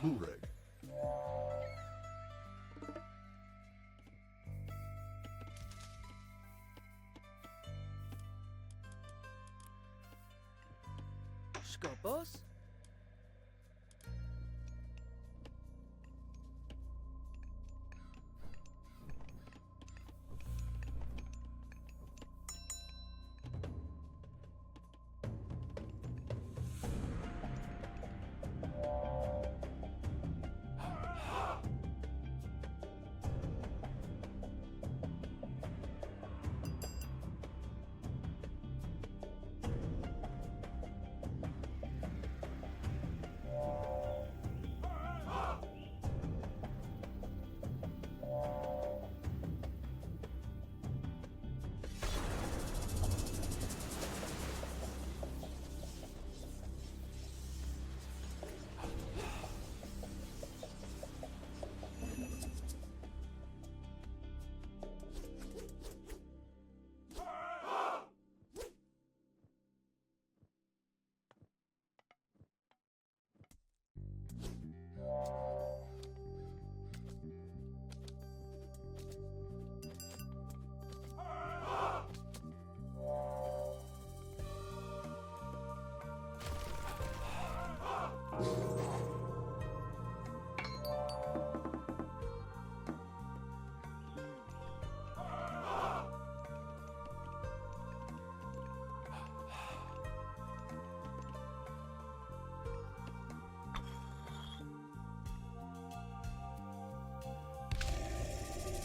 Burek. Skopos?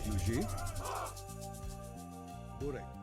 Yuji? Burek.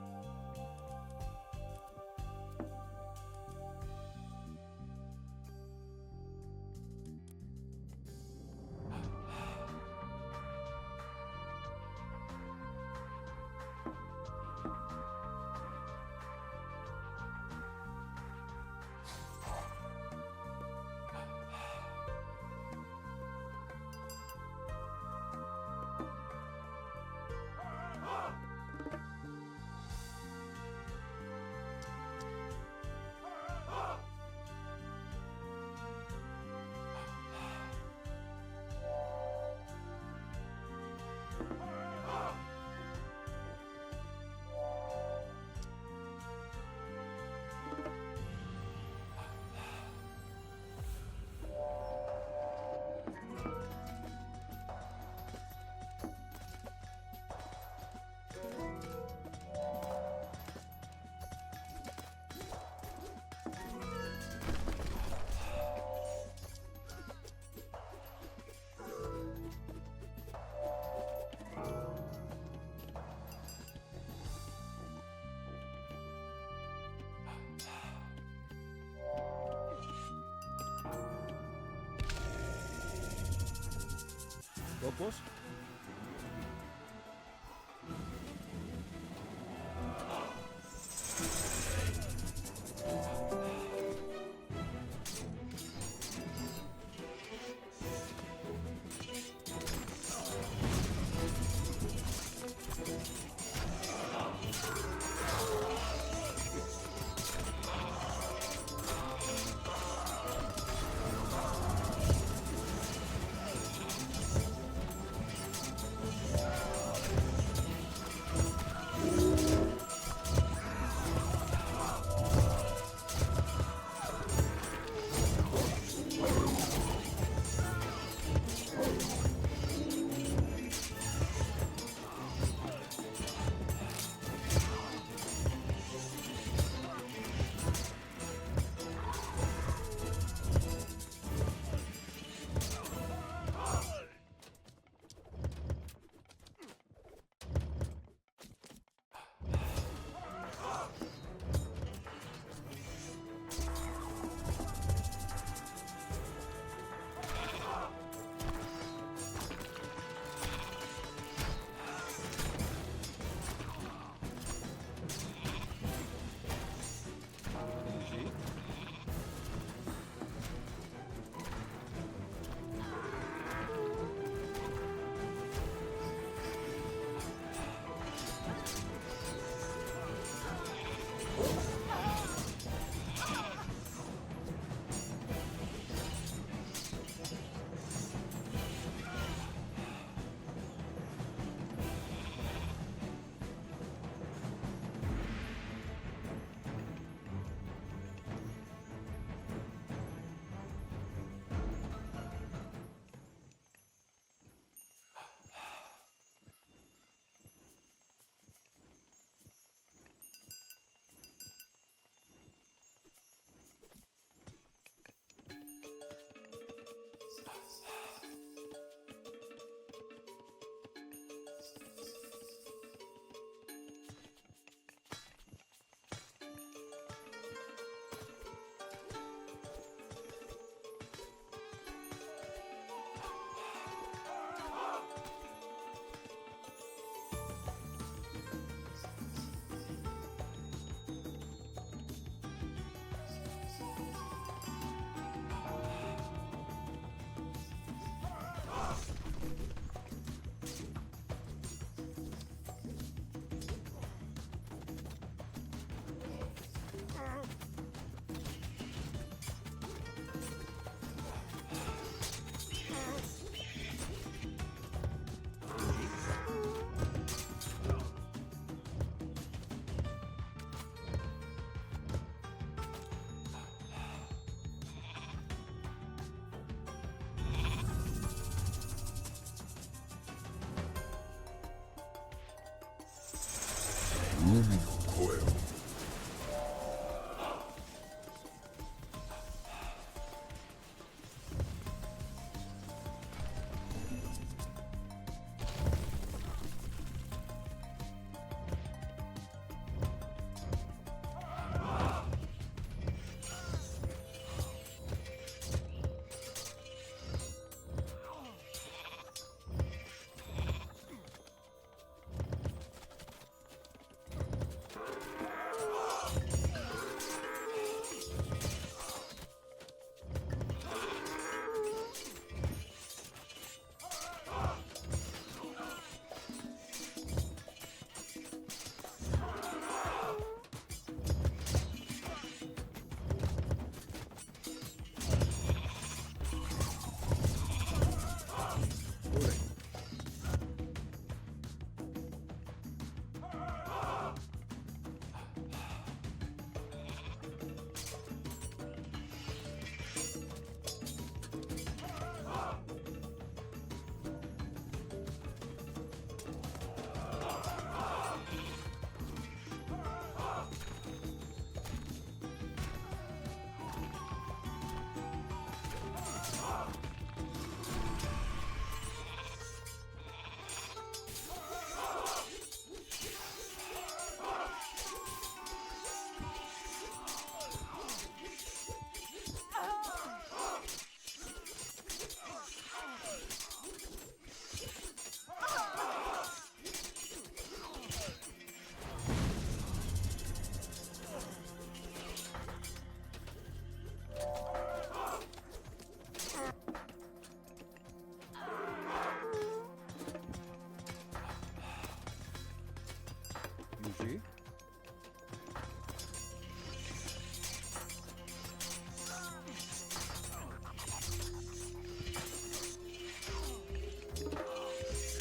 Skopos?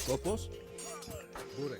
Σκόπος. Μπούρε.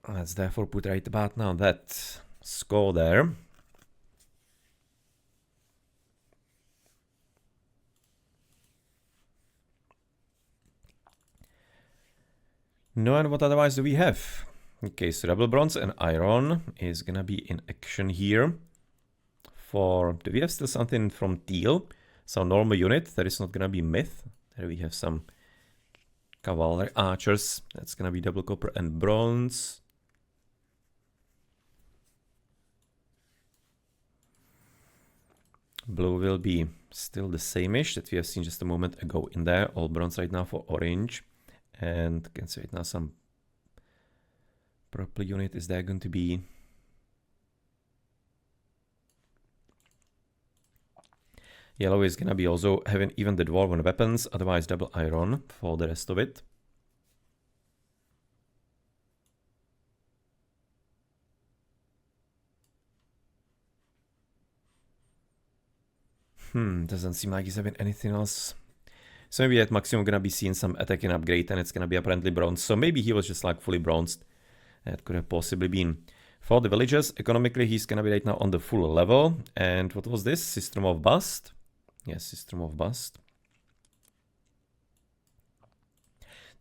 Let's therefore put right about now that score there. No, and what otherwise do we have? Okay, so double bronze and iron is gonna be in action here. Do we have still something from teal? So normal unit, there is not gonna be myth. There we have some cavalry archers. That's gonna be double copper and bronze. Blue will be still the same-ish that we have seen just a moment ago in there. All bronze right now for orange. And you can see right now some purple unit. Is there going to be... Yellow is gonna be also having even the dwarven weapons, otherwise double iron for the rest of it. Doesn't seem like he's having anything else. So maybe at maximum gonna be seeing some attacking upgrade and it's gonna be apparently bronze. So maybe he was just like fully bronzed. That could have possibly been. For the villagers, economically he's gonna be right now on the full level. And what was this? System of Bust? Yes, System of Bust.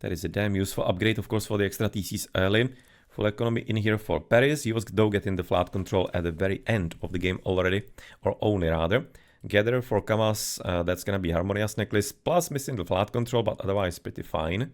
That is a damn useful upgrade, of course, for the extra TCs early. Full economy in here for Paris. He was though getting the flat control at the very end of the game already, or only rather. Gatherer for Kamas, that's gonna be Harmonious Necklace, plus missing the flat control, but otherwise pretty fine.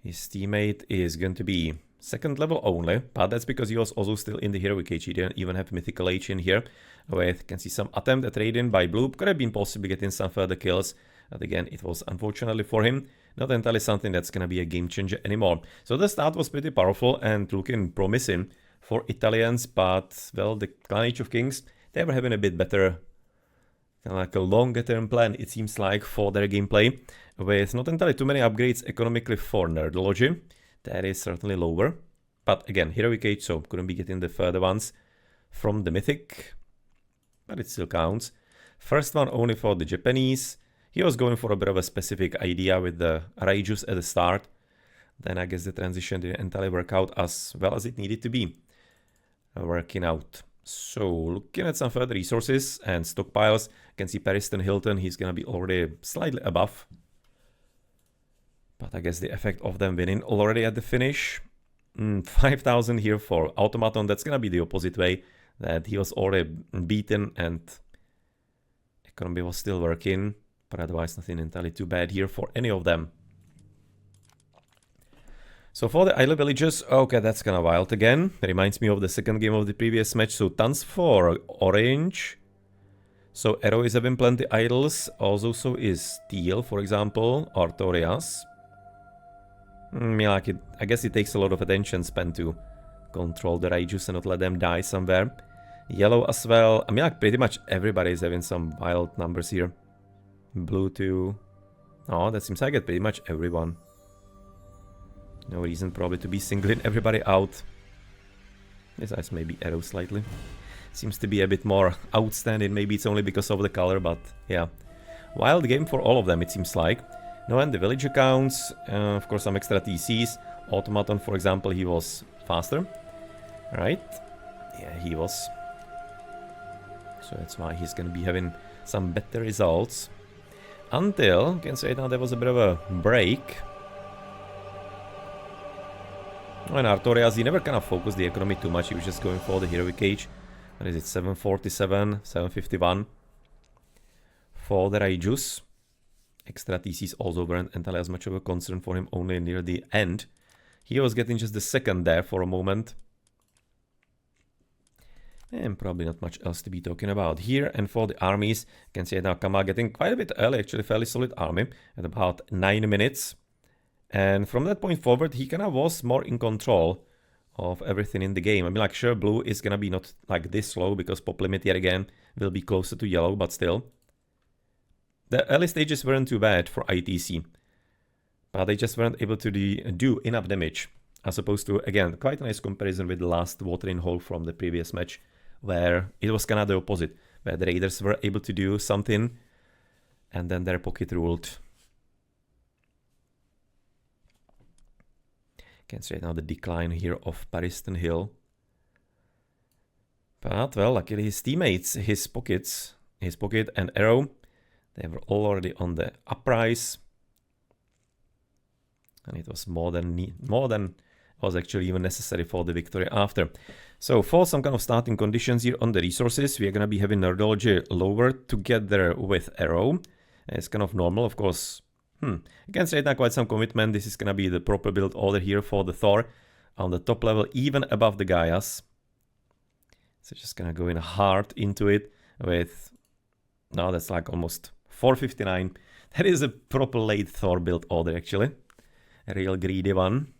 His teammate is going to be second level only, but that's because he was also still in the Heroic Age. He didn't even have Mythical Age in here. With, can see some attempt at raiding by Blue. Could have been possibly getting some further kills. But again, it was unfortunately for him not entirely something that's gonna be a game changer anymore. So the start was pretty powerful and looking promising for Italians, but well, the Clan Age of Kings, they were having a bit better, kind of like a longer term plan, it seems like, for their gameplay, with not entirely too many upgrades economically for Nerdology. That is certainly lower. But again, Heroic Age, so couldn't be getting the further ones from the Mythic, but it still counts. First one only for the Japanese. He was going for a bit of a specific idea with the Raijus at the start. Then I guess the transition didn't entirely work out as well as it needed to be working out. So looking at some further resources and stockpiles, you can see Pariston Hilton, he's gonna be already slightly above. But I guess the effect of them winning already at the finish. 5,000 here for Automaton, that's gonna be the opposite way, that he was already beaten and economy was still working, but otherwise nothing entirely too bad here for any of them. So for the idle villagers, okay, that's kind of wild again. Reminds me of the second game of the previous match. So tons for orange. So Arrow is having plenty idols. Also so is Teal, for example, Artorias. I guess it takes a lot of attention spent to control the Raijus and not let them die somewhere. Yellow as well. I mean, like pretty much everybody is having some wild numbers here. Blue too. Oh, that seems like it pretty much everyone. No reason probably to be singling everybody out. Besides maybe Arrow slightly. Seems to be a bit more outstanding. Maybe it's only because of the color, but yeah. Wild game for all of them, it seems like. No, and the village accounts. Of course, some extra TCs. Automaton, for example, he was faster. Right? Yeah, he was. So that's why he's gonna be having some better results. Until, you can say now there was a bit of a break. And Artorias, he never kind of focused the economy too much. He was just going for the Heroic Age. What is it? 747, 751 for the Raijus. Extra TCs also weren't entirely as much of a concern for him, only near the end. He was getting just the second there for a moment. And probably not much else to be talking about here. And for the armies, you can see now Kama getting quite a bit early, actually fairly solid army at about 9 minutes. And from that point forward, he kind of was more in control of everything in the game. I mean, like, sure, blue is gonna be not like this slow because pop limit yet again will be closer to yellow, but still. The early stages weren't too bad for ITC, but they just weren't able to do enough damage, as opposed to, again, quite a nice comparison with the last watering hole from the previous match, where it was kind of the opposite, where the Raiders were able to do something, and then their pocket ruled. Can see right now the decline here of Pariston Hill. But, well, luckily his teammates, his pocket and Arrow, they were already on the uprise. And it was more than was actually even necessary for the victory after. So for some kind of starting conditions here on the resources, we are going to be having Nerdology lower together with Arrow. It's kind of normal, of course. Against right now quite some commitment. This is going to be the proper build order here for the Thor on the top level, even above the Gaias. So just going to go in hard into it with, now that's like almost 459. That is a proper late Thor build order actually. A real greedy one.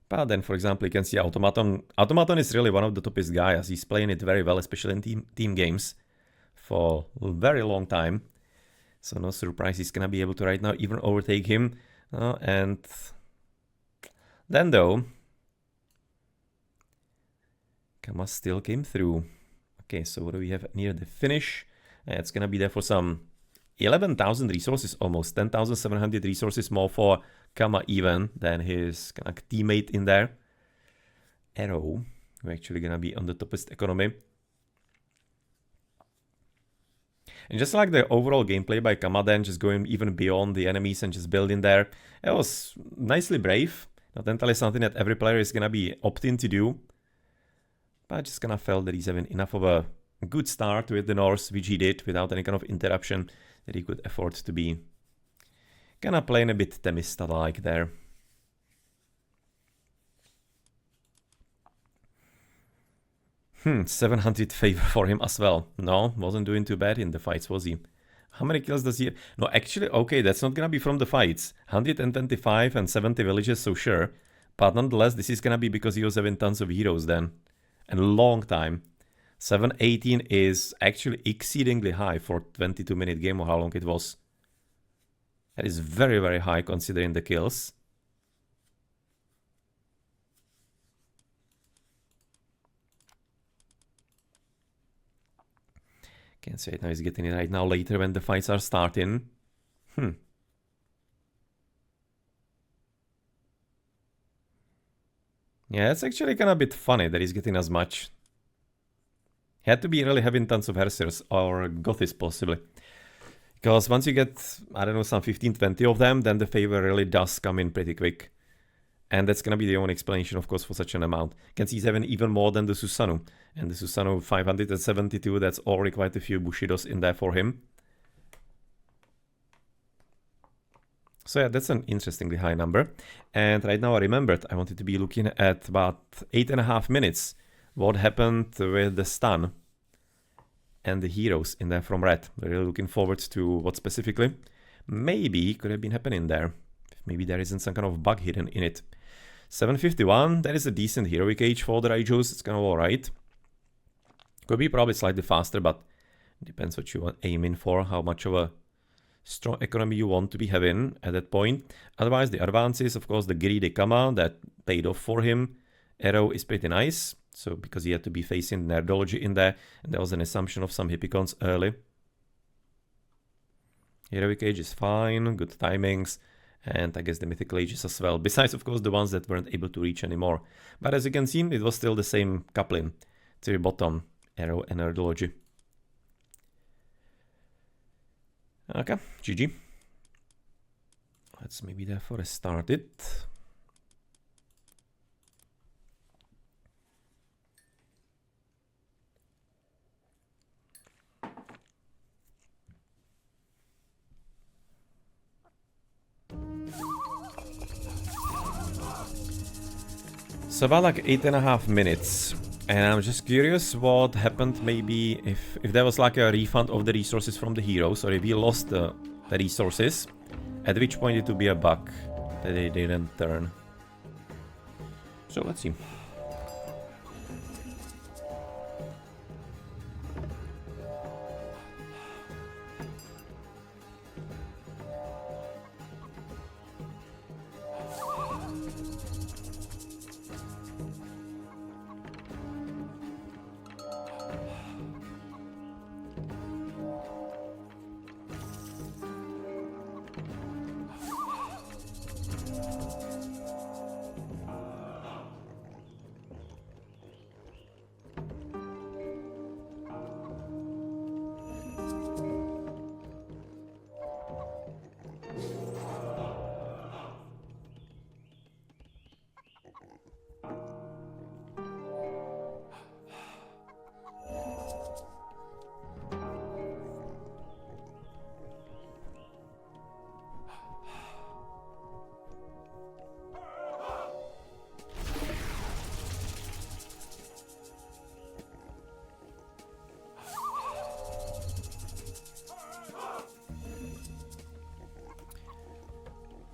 But then, for example, you can see Automaton. Automaton is really one of the toppest guys. He's playing it very well, especially in team games for a very long time. So no surprise he's going to be able to right now even overtake him. And then though, Kama still came through. Okay, so what do we have near the finish? It's going to be there for some 11,000 resources, almost 10,700 resources more for Kama even than his kind of teammate in there. Arrow, who actually gonna be on the toppest economy. And just like the overall gameplay by Kama then, just going even beyond the enemies and just building there, it was nicely brave. Not entirely something that every player is gonna be opting to do. But I just kind of felt that he's having enough of a good start with the Norse, which he did without any kind of interruption, that he could afford to be kind of playing a bit Temista-like there. Hmm, 700 favor for him as well. No, wasn't doing too bad in the fights, was he? How many kills does he have? No, actually, okay, that's not gonna be from the fights. 125 and 70 villages, so sure. But nonetheless, this is gonna be because he was having tons of heroes then. And a long time. 718 is actually exceedingly high for 22-minute game or how long it was. That is very, very high considering the kills. Can't say it now, he's getting it right now later when the fights are starting. Yeah, it's actually kind of a bit funny that he's getting as much. He had to be really having tons of Hersirs or Gothis possibly. Because once you get, I don't know, some 15-20 of them, then the favor really does come in pretty quick. And that's going to be the only explanation, of course, for such an amount. You can see he's having even more than the Susanoo. And the Susanoo 572, that's already quite a few Bushidos in there for him. So yeah, that's an interestingly high number. And right now I remembered I wanted to be looking at about 8.5 minutes. What happened with the stun and the heroes in there from Red. Really looking forward to what specifically maybe could have been happening there. Maybe there isn't some kind of bug hidden in it. 751, that is a decent heroic age for the Raijos. It's kind of alright. Could be probably slightly faster, but depends what you want aiming for, how much of a strong economy you want to be having at that point. Otherwise, the advances, of course, the GrD Kama, that paid off for him. Arrow is pretty nice. So, because he had to be facing Nerdology in there, and there was an assumption of some Hippicons early. Heroic Age is fine, good timings, and I guess the Mythical Ages as well. Besides, of course, the ones that weren't able to reach anymore. But as you can see, it was still the same coupling to the bottom, Arrow and Nerdology. Okay, GG. Let's maybe therefore start it. So about like 8.5 minutes, and I'm just curious what happened maybe if there was like a refund of the resources from the heroes, or if he lost the resources, at which point it would be a bug that they didn't turn. So let's see.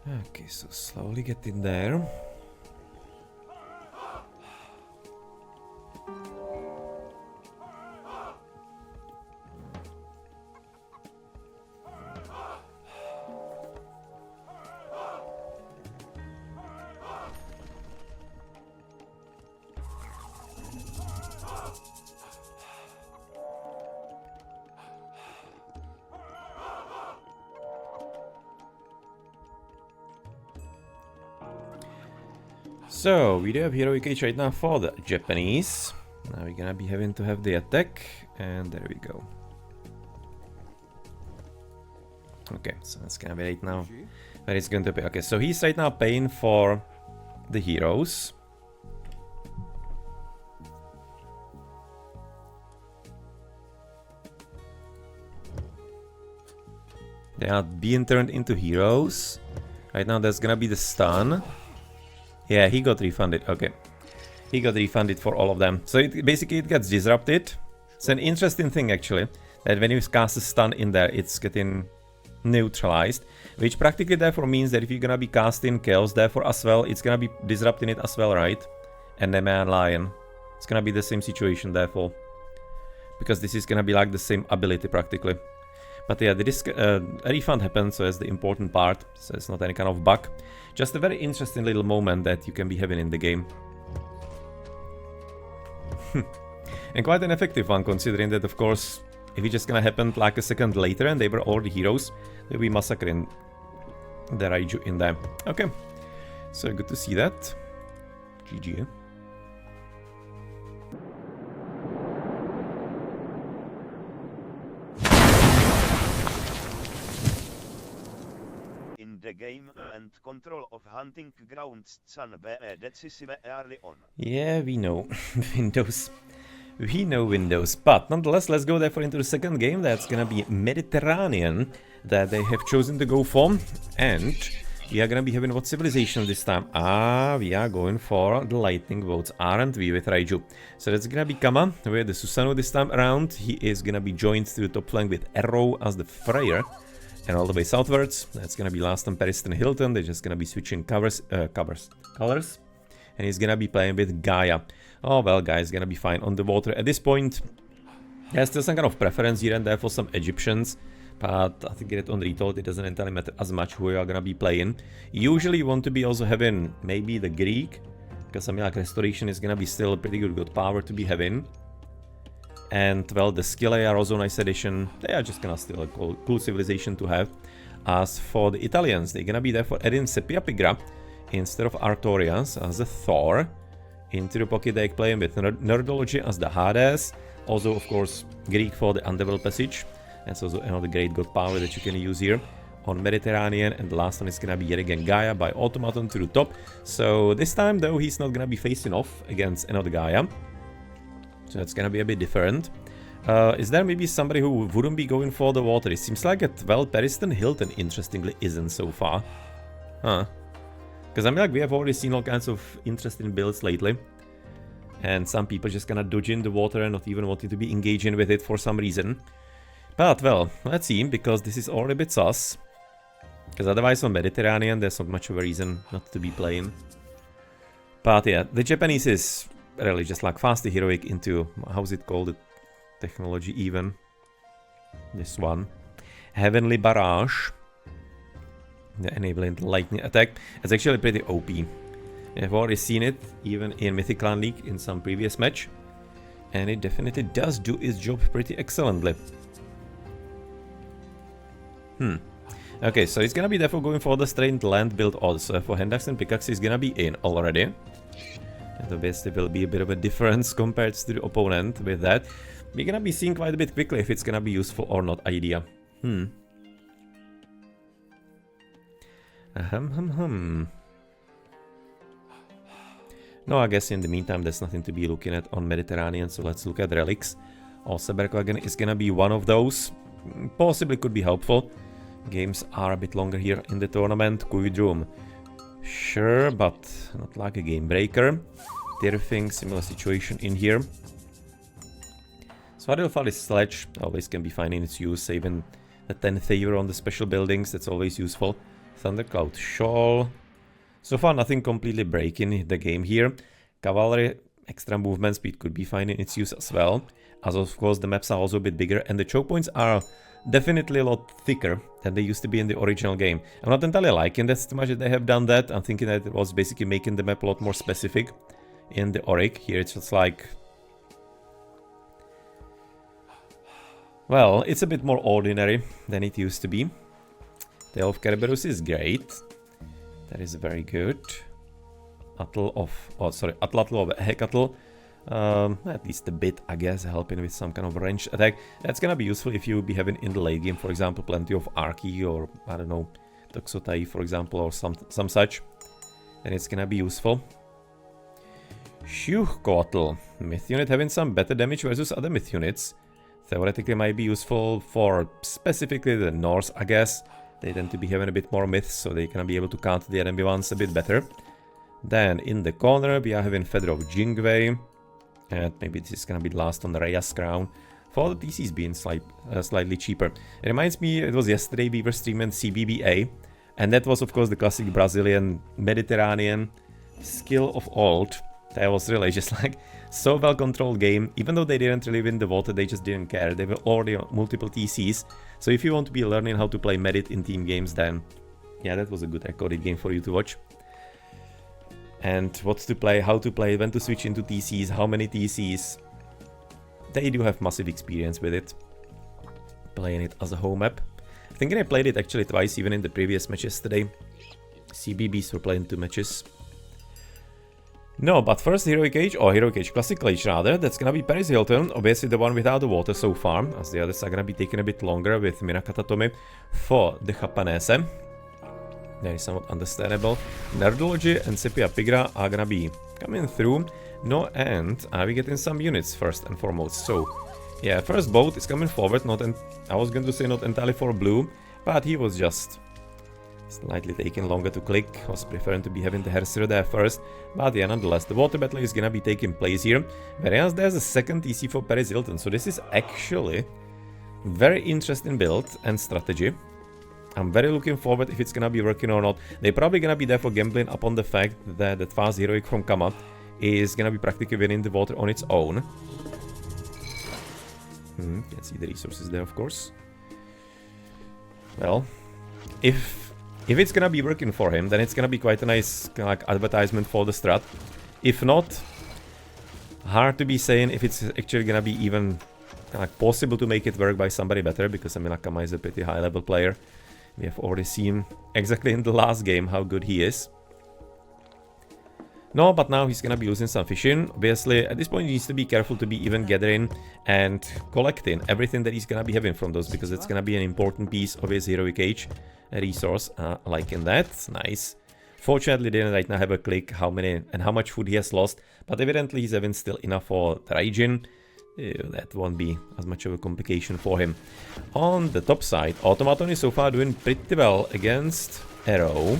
Okay, so slowly get in there. So, we do have Heroic Age right now for the Japanese. Now we're gonna be having to have the attack, and there we go. Okay, so it's gonna be right now where it's going to be. Okay, so he's right now paying for the heroes. They are being turned into heroes. Right now there's gonna be the stun. Yeah, he got refunded. Okay. He got refunded for all of them. So basically it gets disrupted. It's an interesting thing actually, that when you cast a stun in there, it's getting neutralized. Which practically therefore means that if you're gonna be casting Chaos therefore as well, it's gonna be disrupting it as well, right? And the Man Lion. It's gonna be the same situation therefore. Because this is gonna be like the same ability practically. But yeah, the refund happens, so that's the important part. So it's not any kind of bug. Just a very interesting little moment that you can be having in the game. And quite an effective one, considering that, of course, if it just gonna happen like a second later and they were already heroes, they'll be massacring the Raiju in there. Okay, so good to see that. GG. The game and control of hunting grounds can be decisive early on. Yeah, we know. Windows. We know Windows. But nonetheless, let's go therefore into the second game. That's gonna be Mediterranean that they have chosen to go for. And we are gonna be having what civilization this time? Ah, we are going for the lightning boats, aren't we, with Raiju? So that's gonna be Kama with the Susanoo this time around. He is gonna be joined to the top flank with Arrow as the Freyr. And all the way southwards, that's gonna be last time Periston Hilton. They're just gonna be switching colors. And he's gonna be playing with Gaia. Oh well, Gaia is gonna be fine on the water. At this point, there's still some kind of preference here and there for some Egyptians. But I think it on retold, it doesn't entirely matter as much who you are gonna be playing. Usually you want to be also having maybe the Greek. Because something like Restoration is gonna be still a pretty good power to be having. And well, the Skille are also nice addition. They are just gonna still a cool civilization to have. As for the Italians, they're gonna be there for adding Sepia Pigra instead of Artorias as a Thor. Into the pocket they playing with Nerdology as the Hades. Also, of course, Greek for the Undeveloped Passage. That's also another great god power that you can use here on Mediterranean. And the last one is gonna be yet again Gaia by Automaton to the top. So this time though, he's not gonna be facing off against another Gaia. So that's gonna be a bit different. Is there maybe somebody who wouldn't be going for the water? It seems like it, well, Periston Hilton interestingly isn't so far. Huh. Because I mean, like, we have already seen all kinds of interesting builds lately. And some people just gonna dodge in the water and not even wanting to be engaging with it for some reason. But, well, let's see, because this is already a bit sus. Because otherwise on Mediterranean there's not much of a reason not to be playing. But yeah, the Japanese is really just like fast heroic into, how's it called, the technology even, this one, Heavenly Barrage, the enabling the lightning attack. It's actually pretty OP. I've already seen it even in Mythic Clan League in some previous match, and it definitely does do its job pretty excellently. Okay, so it's gonna be therefore going for the straight land build also. For Hendax and Pickaxe is gonna be in already. And obviously will be a bit of a difference compared to the opponent with that. We're gonna be seeing quite a bit quickly if it's gonna be useful or not idea. No, I guess in the meantime there's nothing to be looking at on Mediterranean, so let's look at relics. Also, Bergwagen is gonna be one of those. Possibly could be helpful. Games are a bit longer here in the tournament. Kuidrum, sure, but not like a game breaker. Tirfing, similar situation in here. Svarilfal Sledge always can be fine in its use, saving the 10 favor on the special buildings, that's always useful. Thundercloud Shoal. So far, nothing completely breaking the game here. Cavalry, extra movement speed could be fine in its use as well. As of course, the maps are also a bit bigger, and the choke points are definitely a lot thicker than they used to be in the original game. I'm not entirely liking that too much that they have done that. I'm thinking that it was basically making the map a lot more specific in the Auric. Here it's just like... well, it's a bit more ordinary than it used to be. Tale of Kerberos is great. That is very good. Atlatl of Hecatl. At least a bit, I guess, helping with some kind of range attack. That's gonna be useful if you be having in the late game, for example, plenty of Arky or, I don't know, Toxotai, for example, or some such. Then it's gonna be useful. Shuhkoatl. Myth unit having some better damage versus other myth units. Theoretically might be useful for specifically the Norse, I guess. They tend to be having a bit more myths, so they can be able to counter the enemy ones a bit better. Then in the corner we are having Feather of Jingwei. And maybe this is gonna be the last on the Reyes Crown. For the TCs being slightly cheaper. It reminds me, it was yesterday we were streaming CBBA. And that was of course the classic Brazilian Mediterranean skill of old. That was really just like so well controlled game. Even though they didn't really win the water, they just didn't care. They were already on multiple TCs. So if you want to be learning how to play Medit in team games, then yeah, that was a good recorded game for you to watch. And what to play, how to play, when to switch into TCs, how many TCs. They do have massive experience with it. Playing it as a home map. I think I played it actually twice, even in the previous matches today. CBBs were playing 2 matches. No, but first Heroic Age, or Heroic Age Classic Age rather, that's gonna be Paris Hilton, obviously the one without the water so far, as the others are gonna be taking a bit longer with Minakata Tomi for the Japanese. That is somewhat understandable. Nerdology and Sepia Pigra are gonna be coming through. No, and are we getting some units first and foremost? So, yeah, first boat is coming forward. I was going to say not entirely for blue, but he was just slightly taking longer to click. Was preferring to be having the Herser there first. But yeah, nonetheless, the water battle is gonna be taking place here. Whereas there's a second TC for Paris Hilton. So this is actually very interesting build and strategy. I'm very looking forward if it's gonna be working or not. They're probably gonna be therefore gambling upon the fact that that fast heroic from Kama is gonna be practically winning the water on its own. Can't see the resources there, of course. Well, if it's gonna be working for him, then it's gonna be quite a nice like advertisement for the strat. If not, hard to be saying if it's actually gonna be even like possible to make it work by somebody better, because I mean Akama is a pretty high level player. We have already seen exactly in the last game how good he is. No, but now he's gonna be losing some fishing. Obviously, at this point he needs to be careful to be even gathering and collecting everything that he's gonna be having from those, because it's gonna be an important piece of his Heroic Age resource. Like in that, nice. Fortunately, didn't right now have a click how many and how much food he has lost, but evidently he's having still enough for Raijin. That won't be as much of a complication for him. On the top side, Automaton is so far doing pretty well against Arrow.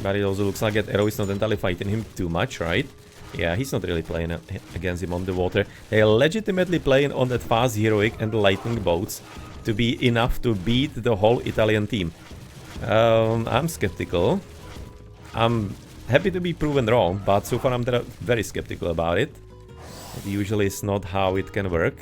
But it also looks like that Arrow is not entirely fighting him too much, right? Yeah, he's not really playing against him on the water. They are legitimately playing on that fast heroic and the lightning boats to be enough to beat the whole Italian team. I'm skeptical. I'm happy to be proven wrong, but so far I'm very skeptical about it. It usually is not how it can work.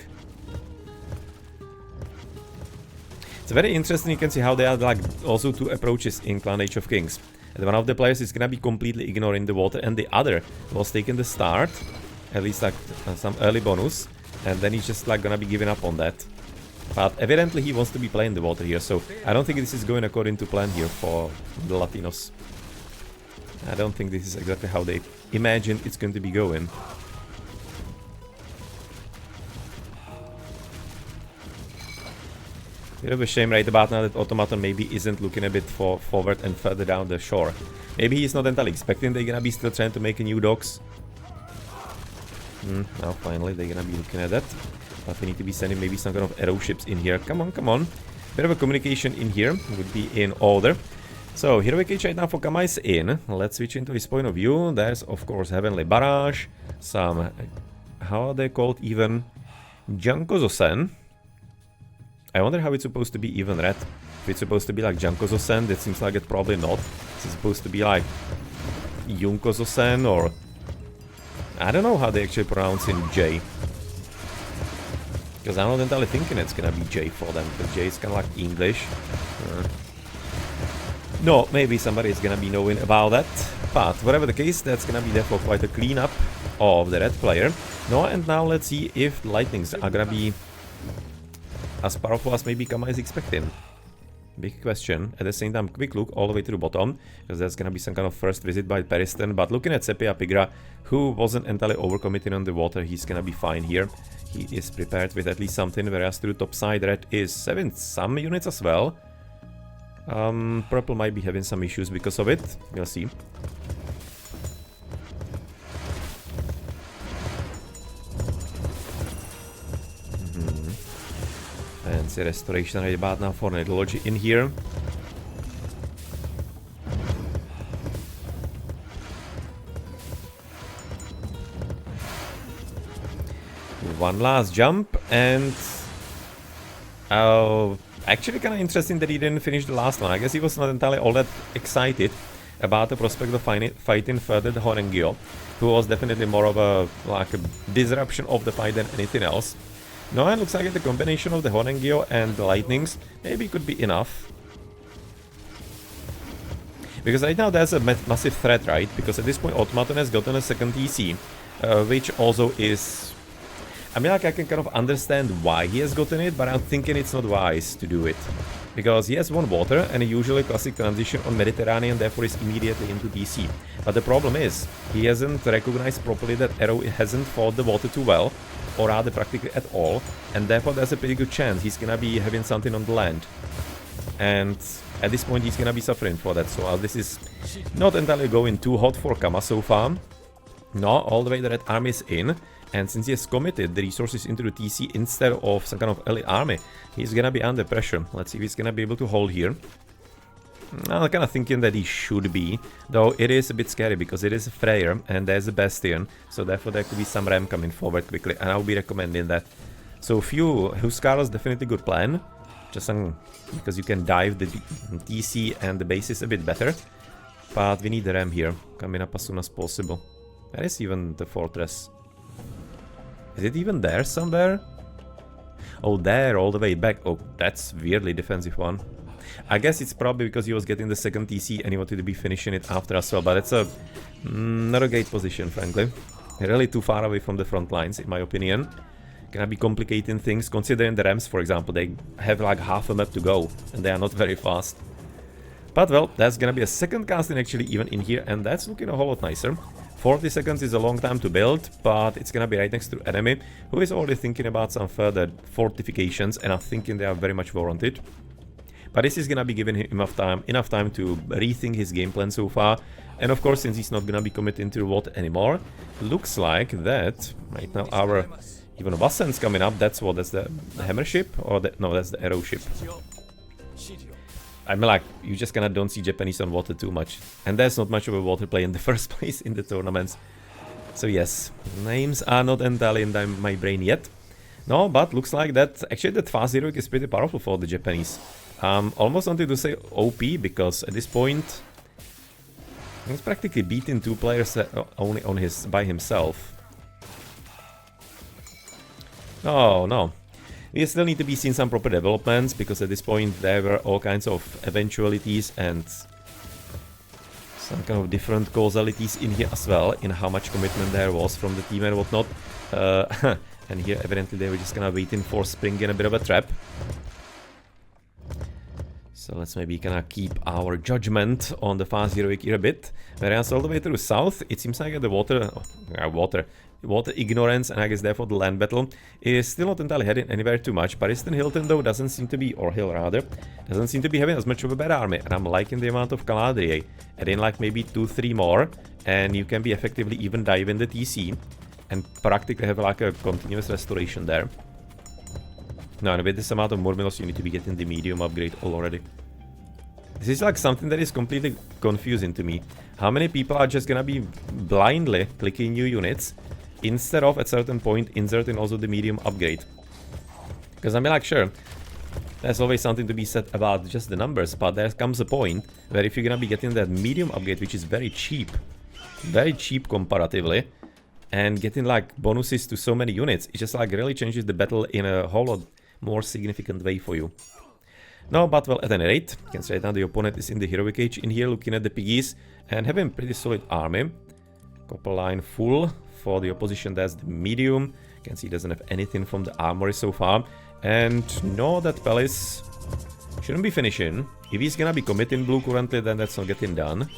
It's very interesting. You can see how there are like also 2 approaches in Clan Age of Kings. And one of the players is gonna be completely ignoring the water, and the other was taking the start, at least like some early bonus, and then he's just like gonna be giving up on that. But evidently he wants to be playing the water here, so I don't think this is going according to plan here for the Latinos. I don't think this is exactly how they imagine it's going to be going. Bit of a shame right about now that Automaton maybe isn't looking a bit forward and further down the shore. Maybe he's not entirely expecting they're gonna be still trying to make a new docks. Now finally they're gonna be looking at that. But we need to be sending maybe some kind of arrow ships in here. Come on, come on. Bit of a communication in here would be in order. So Heroic Age right now for Kama is in. Let's switch into his point of view. There's of course Heavenly Barrage. Some, how are they called even? Jankozosen. I wonder how it's supposed to be even red. If it's supposed to be like Jankozosen, it seems like it's probably not. It's supposed to be like Junkozosen, or I don't know how they actually pronounce in J. Because I'm not entirely thinking it's gonna be J for them, because J is kind of like English. No, maybe somebody is gonna be knowing about that. But whatever the case, that's gonna be therefore quite a cleanup of the red player. No, and now let's see if lightnings are gonna be as powerful as maybe Kama is expecting. Big question. At the same time, quick look all the way to the bottom, because there's gonna be some kind of first visit by Periston. But looking at Sepia Pigra, who wasn't entirely overcommitting on the water, he's gonna be fine here. He is prepared with at least something, whereas to the top side, Red is having some units as well. Purple might be having some issues because of it. We'll see. Fancy restoration right about now for Nidology in here. One last jump, and actually kind of interesting that he didn't finish the last one. I guess he was not entirely all that excited about the prospect of fighting further the Horengio, who was definitely more of a disruption of the fight than anything else. No, it looks like the combination of the Horengio and the lightnings maybe could be enough. Because right now there's a massive threat, right? Because at this point Automaton has gotten a second TC, which also is... I mean, like, I can kind of understand why he has gotten it, but I'm thinking it's not wise to do it. Because he has one water and a usually classic transition on Mediterranean, therefore is immediately into DC. But the problem is, he hasn't recognized properly that Arrow hasn't fought the water too well, or rather practically at all, and therefore there's a pretty good chance he's gonna be having something on the land. And at this point he's gonna be suffering for that, so this is not entirely going too hot for Kama so far. No, all the way the Red Army is in. And since he has committed the resources into the TC instead of some kind of elite army, he's gonna be under pressure. Let's see if he's gonna be able to hold here. I'm kind of thinking that he should be, though it is a bit scary because it is a Freyr and there's a Bastion, so therefore there could be some ram coming forward quickly, and I'll be recommending that. So Huskar is definitely a good plan, just because you can dive the TC and the bases a bit better. But we need the ram here, coming up as soon as possible. Where is even the fortress? Is it even there somewhere? Oh, there, all the way back. Oh, that's weirdly defensive one. I guess it's probably because he was getting the second TC and he wanted to be finishing it after as well. But it's not a great position, frankly. Really too far away from the front lines, in my opinion. Gonna be complicating things, considering the Rams, for example. They have like half a map to go, and they are not very fast. But, well, that's gonna be a second casting actually even in here, and that's looking a whole lot nicer. 40 seconds is a long time to build, but it's gonna be right next to enemy, who is already thinking about some further fortifications, and I'm thinking they are very much warranted. But this is gonna be giving him enough time to rethink his game plan so far. And of course, since he's not gonna be committing to the water anymore, looks like that right now our even Wassen's coming up. That's what? That's the hammer ship, or no? That's the arrow ship. I mean, like, you just kinda don't see Japanese on water too much. And there's not much of a water play in the first place in the tournaments. So yes, names are not entirely in my brain yet. No, but looks like that actually that fast heroic is pretty powerful for the Japanese. Almost wanted to say OP, because at this point he's practically beating two players only on by himself. Oh no. We still need to be seeing some proper developments, because at this point there were all kinds of eventualities and some kind of different causalities in here as well, in how much commitment there was from the team and whatnot. And here evidently they were just kind of waiting for Spring in a bit of a trap. So let's maybe kind of keep our judgment on the fast heroic here a bit. Whereas all the way to the south, it seems like the water ignorance, and I guess therefore the land battle, is still not entirely heading anywhere too much. Pariston Hilton though doesn't seem to be, or Hill rather, doesn't seem to be having as much of a bad army, and I'm liking the amount of Caladrier. Add in like maybe 2-3 more, and you can be effectively even diving the TC, and practically have like a continuous restoration there. No, and with this amount of Murmilos you need to be getting the medium upgrade already. This is like something that is completely confusing to me. How many people are just gonna be blindly clicking new units, instead of at certain point inserting also the medium upgrade? Because I mean, like, sure, There's always something to be said about just the numbers, but there comes a point where if you're gonna be getting that medium upgrade, which is very cheap comparatively, and getting like bonuses to so many units, it just like really changes the battle in a whole lot more significant way for you. No, but well, at any rate, you can say right now the opponent is in the heroic age in here, looking at the piggies and having pretty solid army. Copper line full for the opposition. That's the medium. You can see he doesn't have anything from the armory so far. And no, that palace shouldn't be finishing. If he's gonna be committing blue currently, then that's not getting done.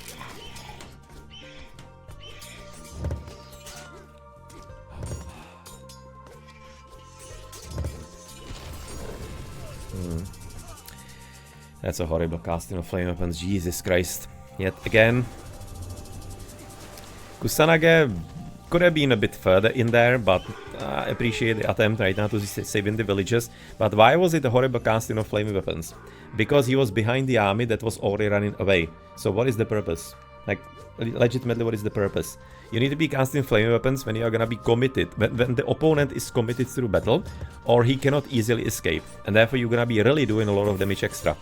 That's a horrible casting of flame weapons, Jesus Christ. Yet again. Kusanage could have been a bit further in there, but I appreciate the attempt right now to save in the villages. But why was it a horrible casting of flame weapons? Because he was behind the army that was already running away. So what is the purpose? Like, legitimately, what is the purpose? You need to be casting flame weapons when you are gonna be committed, when the opponent is committed through battle, or he cannot easily escape. And therefore you're gonna be really doing a lot of damage extra.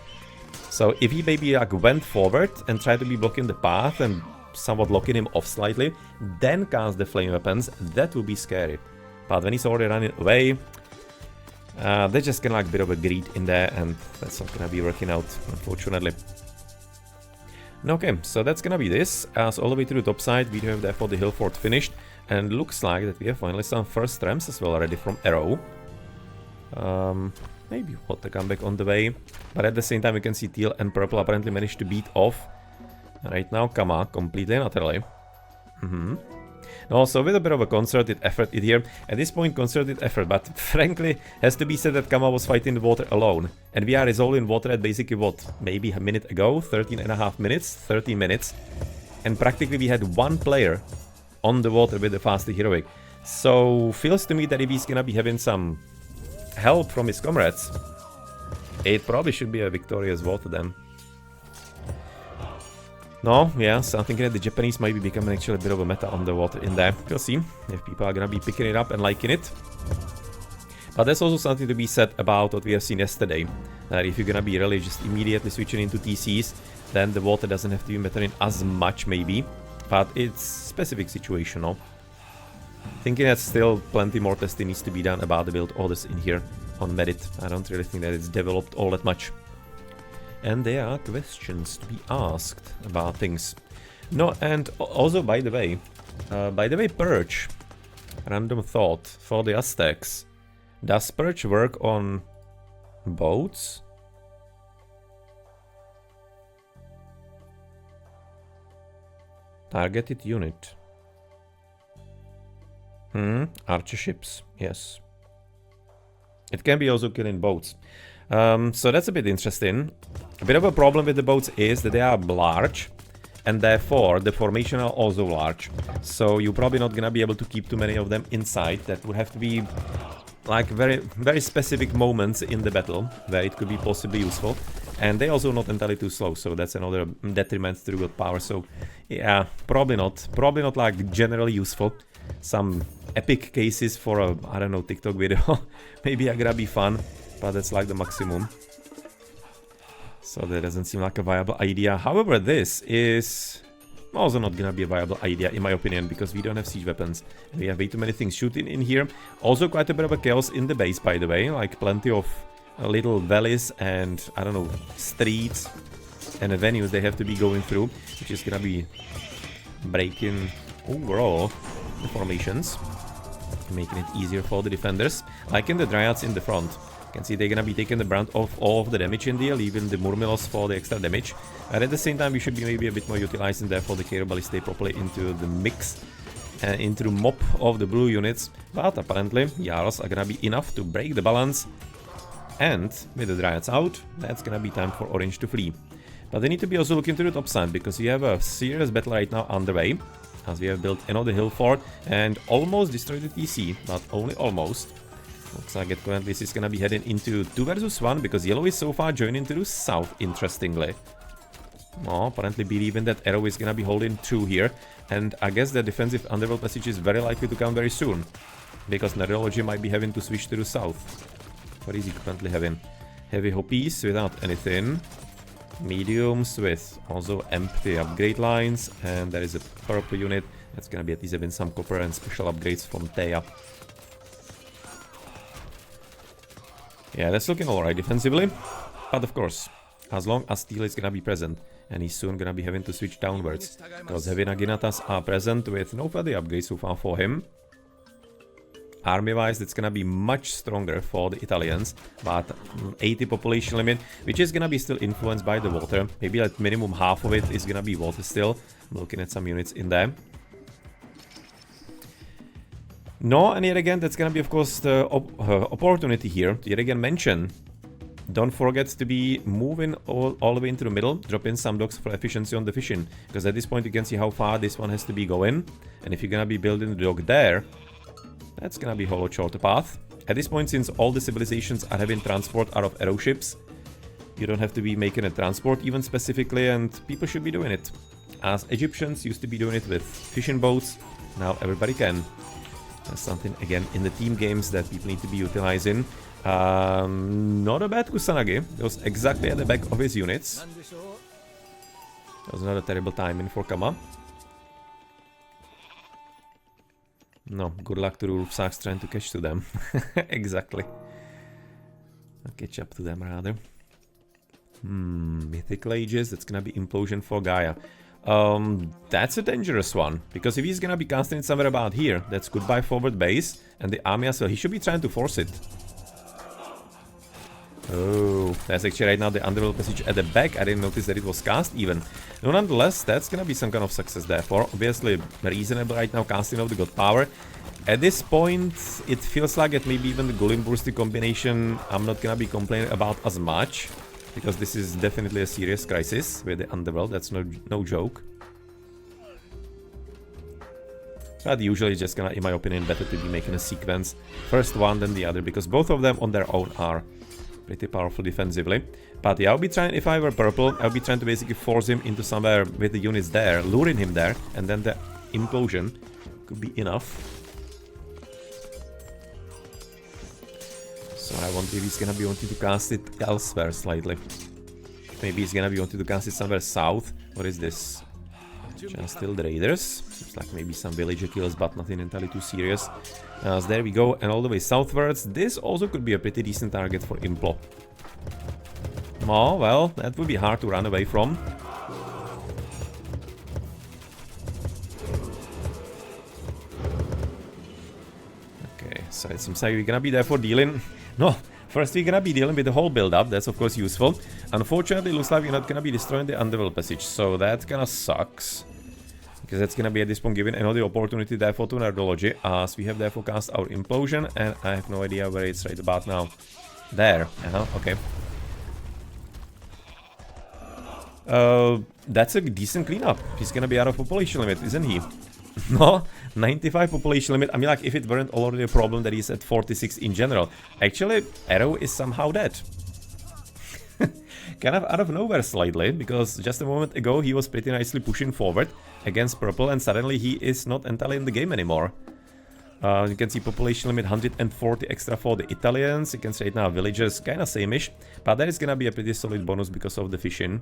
So if he maybe like went forward and tried to be blocking the path and somewhat locking him off slightly, then cast the flame weapons, that would be scary. But when he's already running away, they're just gonna like a bit of a greed in there, and that's not gonna be working out, unfortunately. Okay, so that's gonna be this. So all the way to the top side, we do have therefore the hill fort finished, and looks like that we have finally some first ramps as well already from Arrow. Maybe water comeback on the way, but at the same time we can see teal and purple apparently managed to beat off right now Kama completely naturally. Also with a bit of a concerted effort in here. At this point concerted effort, but frankly has to be said that Kama was fighting the water alone. And we are resolving water at basically what, maybe a minute ago, 13.5 minutes, 30 minutes. And practically we had one player on the water with the faster heroic. So feels to me that if he's gonna be having some help from his comrades, it probably should be a victorious war to them. No, yeah, so I'm thinking that the Japanese might be becoming actually a bit of a meta on the water in there. We'll see if people are gonna be picking it up and liking it. But there's also something to be said about what we have seen yesterday. That if you're gonna be really just immediately switching into TCs, then the water doesn't have to be mattering as much maybe. But it's specific situational. Thinking that still plenty more testing needs to be done about the build orders in here on Merit. I don't really think that it's developed all that much. And there are questions to be asked about things. No, and also by the way, Purge. Random thought for the Aztecs. Does Purge work on boats? Targeted unit. Archer ships, yes. It can be also killing boats. So that's a bit interesting. A bit of a problem with the boats is that they are large, and therefore the formation are also large. So you're probably not gonna be able to keep too many of them inside. That would have to be like very specific moments in the battle where it could be possibly useful. And they also not entirely too slow, so that's another detriment to the willpower. So yeah, probably not like generally useful. Some epic cases for a, I don't know, TikTok video maybe are gonna be fun, but that's like the maximum. So that doesn't seem like a viable idea. However, this is also not gonna be a viable idea in my opinion, because we don't have siege weapons. We have way too many things shooting in here. Also quite a bit of a chaos in the base, by the way, like plenty of little valleys and, I don't know, streets and venues they have to be going through, which is gonna be breaking overall the formations, making it easier for the defenders. Like in the Dryads in the front, you can see they're gonna be taking the brunt of all of the damage in there, leaving the Murmilos for the extra damage. And at the same time we should be maybe a bit more utilizing there for the Chaos Ballista properly into the mix and into the mob of the blue units. But apparently Yaros are gonna be enough to break the balance, and with the Dryads out, that's gonna be time for Orange to flee. But they need to be also looking to the top side, because you have a serious battle right now underway, as we have built another hill fort and almost destroyed the TC, but only almost. Looks like it currently is gonna be heading into 2 versus 1, because yellow is so far joining to the south, interestingly. Oh, apparently believing that Arrow is gonna be holding true here, and I guess the defensive underworld passage is very likely to come very soon, because Neurology might be having to switch to the south. What is he currently having? Heavy hoppies without anything. Mediums with also empty upgrade lines. And there is a purple unit. That's gonna be at least having some copper and special upgrades from Thea. Yeah, that's looking alright defensively. But of course, as long as steel is gonna be present, and he's soon gonna be having to switch downwards, because heavy Naginatas are present with no further upgrades so far for him. Army-wise, it's gonna be much stronger for the Italians, but 80 population limit, which is gonna be still influenced by the water. Maybe at minimum half of it is gonna be water still. I'm looking at some units in there. No, and yet again, that's gonna be, of course, the opportunity here to yet again mention. Don't forget to be moving all the way into the middle, drop in some docks for efficiency on the fishing, because at this point you can see how far this one has to be going, and if you're gonna be building the dock there, that's gonna be a whole lot shorter path. At this point, since all the civilizations are having transport out of arrow ships, you don't have to be making a transport even specifically, and people should be doing it. As Egyptians used to be doing it with fishing boats, now everybody can. That's something, again, in the team games that people need to be utilizing. Not a bad Kusanagi. It was exactly at the back of his units. That was not a terrible timing for Kama. No, good luck to the Rufsaks trying to catch to them. Exactly. I'll catch up to them, rather. Mythic Ages, that's gonna be Implosion for Gaia. That's a dangerous one, because if he's gonna be casting it somewhere about here, that's goodbye forward base, and the army as well, he should be trying to force it. Oh, that's actually right now the underworld passage at the back. I didn't notice that it was cast even. No, nonetheless, that's gonna be some kind of success therefore. Obviously reasonable right now casting of the god power. At this point, it feels like that maybe even the Golem Bursty combination I'm not gonna be complaining about as much, because this is definitely a serious crisis with the underworld. That's no joke. But usually just gonna, in my opinion, better to be making a sequence. First one, then the other, because both of them on their own are pretty powerful defensively. But yeah, I'll be trying, if I were purple, I'll be trying to basically force him into somewhere with the units there, luring him there, and then the implosion could be enough. So I wonder if he's gonna be wanting to cast it elsewhere slightly. Maybe he's gonna be wanting to cast it somewhere south. What is this? Just still the raiders. Seems like maybe some villager kills, but nothing entirely too serious. So there we go, and all the way southwards. This also could be a pretty decent target for Implo. Oh, well, that would be hard to run away from. Okay, so it seems like we're gonna be there for dealing. No, first we're gonna be dealing with the whole build-up. That's of course useful. Unfortunately, it looks like we're not gonna be destroying the underworld passage, so that kinda sucks. Because that's gonna be at this point given another opportunity therefore to Nerdology, as we have therefore cast our implosion, and I have no idea where it's right about now. There, okay. That's a decent cleanup. He's gonna be out of population limit, isn't he? No, 95 population limit. I mean, like, if it weren't already a problem that he's at 46 in general. Actually, Arrow is somehow dead. Kind of out of nowhere slightly, because just a moment ago he was pretty nicely pushing forward against purple, and suddenly he is not entirely in the game anymore. You can see population limit 140 extra for the Italians. You can see right now villagers kinda same-ish, but that is gonna be a pretty solid bonus because of the fishing.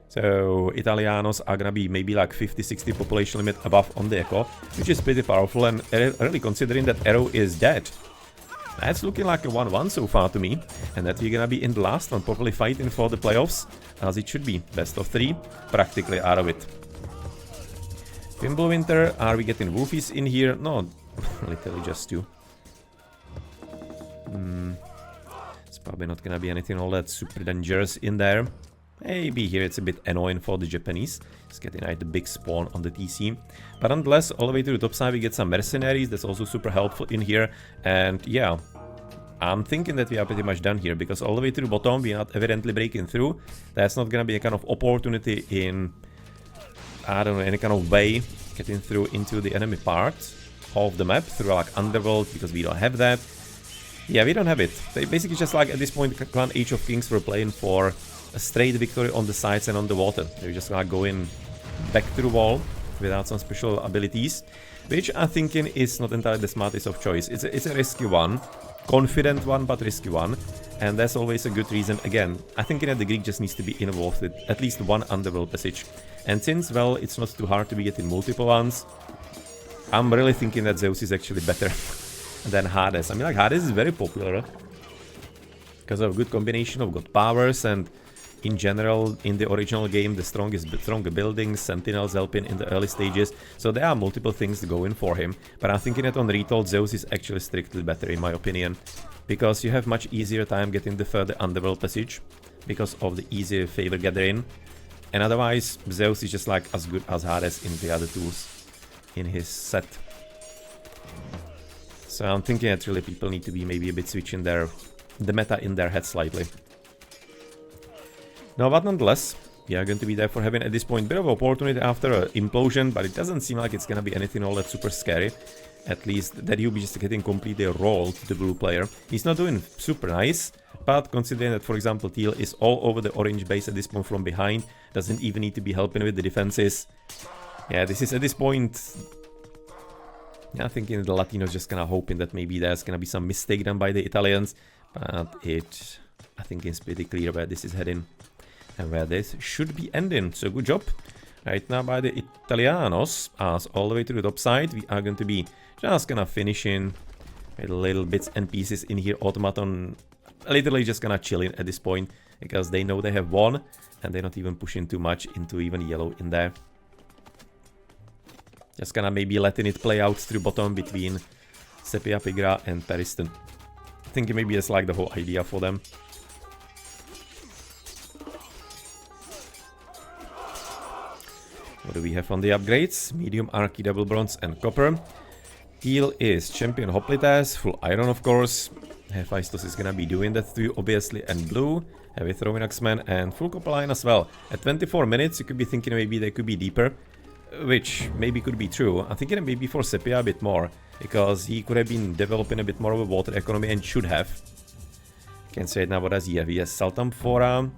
So Italianos are gonna be maybe like 50-60 population limit above on the Echo, which is pretty powerful, and really considering that Arrow is dead. That's looking like a 1-1 so far to me, and that we're gonna be in the last one, probably fighting for the playoffs, as it should be. Best of 3, practically out of it. Winter, are we getting Wolfies in here? No, literally just 2. It's probably not gonna be anything all that super dangerous in there. Maybe here it's a bit annoying for the Japanese. It's getting the big spawn on the TC. But nonetheless, all the way to the top side we get some mercenaries. That's also super helpful in here. And yeah, I'm thinking that we are pretty much done here, because all the way to the bottom we're not evidently breaking through. That's not gonna be a kind of opportunity in, I don't know, any kind of way getting through into the enemy part of the map through like Underworld, because we don't have that. Yeah, we don't have it. They basically just like at this point Clan Age of Kings were playing for a straight victory on the sides and on the water. They're just like going back to the wall without some special abilities, which I'm thinking is not entirely the smartest of choice. It's a risky one, confident one, but risky one. And that's always a good reason. Again, I think that the Greek just needs to be involved with at least one underworld passage. And since, well, it's not too hard to be getting multiple ones, I'm really thinking that Zeus is actually better than Hades. I mean, like, Hades is very popular because of a good combination of good powers, and in general, in the original game, the stronger buildings, sentinels helping in the early stages. So there are multiple things going for him. But I'm thinking that on Retold, Zeus is actually strictly better, in my opinion. Because you have much easier time getting the further underworld passage because of the easier favor gathering. And otherwise, Zeus is just like as good as Hades in the other tools in his set. So I'm thinking that really people need to be maybe a bit switching the meta in their head slightly. No, but nonetheless, we are going to be there for having at this point a bit of opportunity after an implosion, but it doesn't seem like it's gonna be anything all that super scary. At least that he'll be just getting completely rolled to the blue player. He's not doing super nice, but considering that, for example, Teal is all over the orange base at this point from behind, doesn't even need to be helping with the defenses. Yeah, this is at this point... Yeah, I think the Latinos just kind of hoping that maybe there's gonna be some mistake done by the Italians, but I think it's pretty clear where this is heading and where this should be ending. So good job right now by the Italianos, as all the way to the top side. We are going to be just gonna finishing with little bits and pieces in here. Automaton literally just gonna chilling at this point because they know they have won and they're not even pushing too much into even yellow in there. Just gonna maybe letting it play out through bottom between Sepia, Pigra and Periston. I think maybe it's like the whole idea for them. What do we have on the upgrades? Medium, Archy, Double Bronze and Copper. Teal is Champion Hoplites, full Iron of course. Hephaestus is gonna be doing that to you obviously, and Blue, Heavy Throwing Axeman and full Copper Line as well. At 24 minutes you could be thinking maybe they could be deeper, which maybe could be true. I'm thinking maybe for Sepia a bit more, because he could have been developing a bit more of a water economy and should have. Can't say it now, what does he have? He has Saltamphora,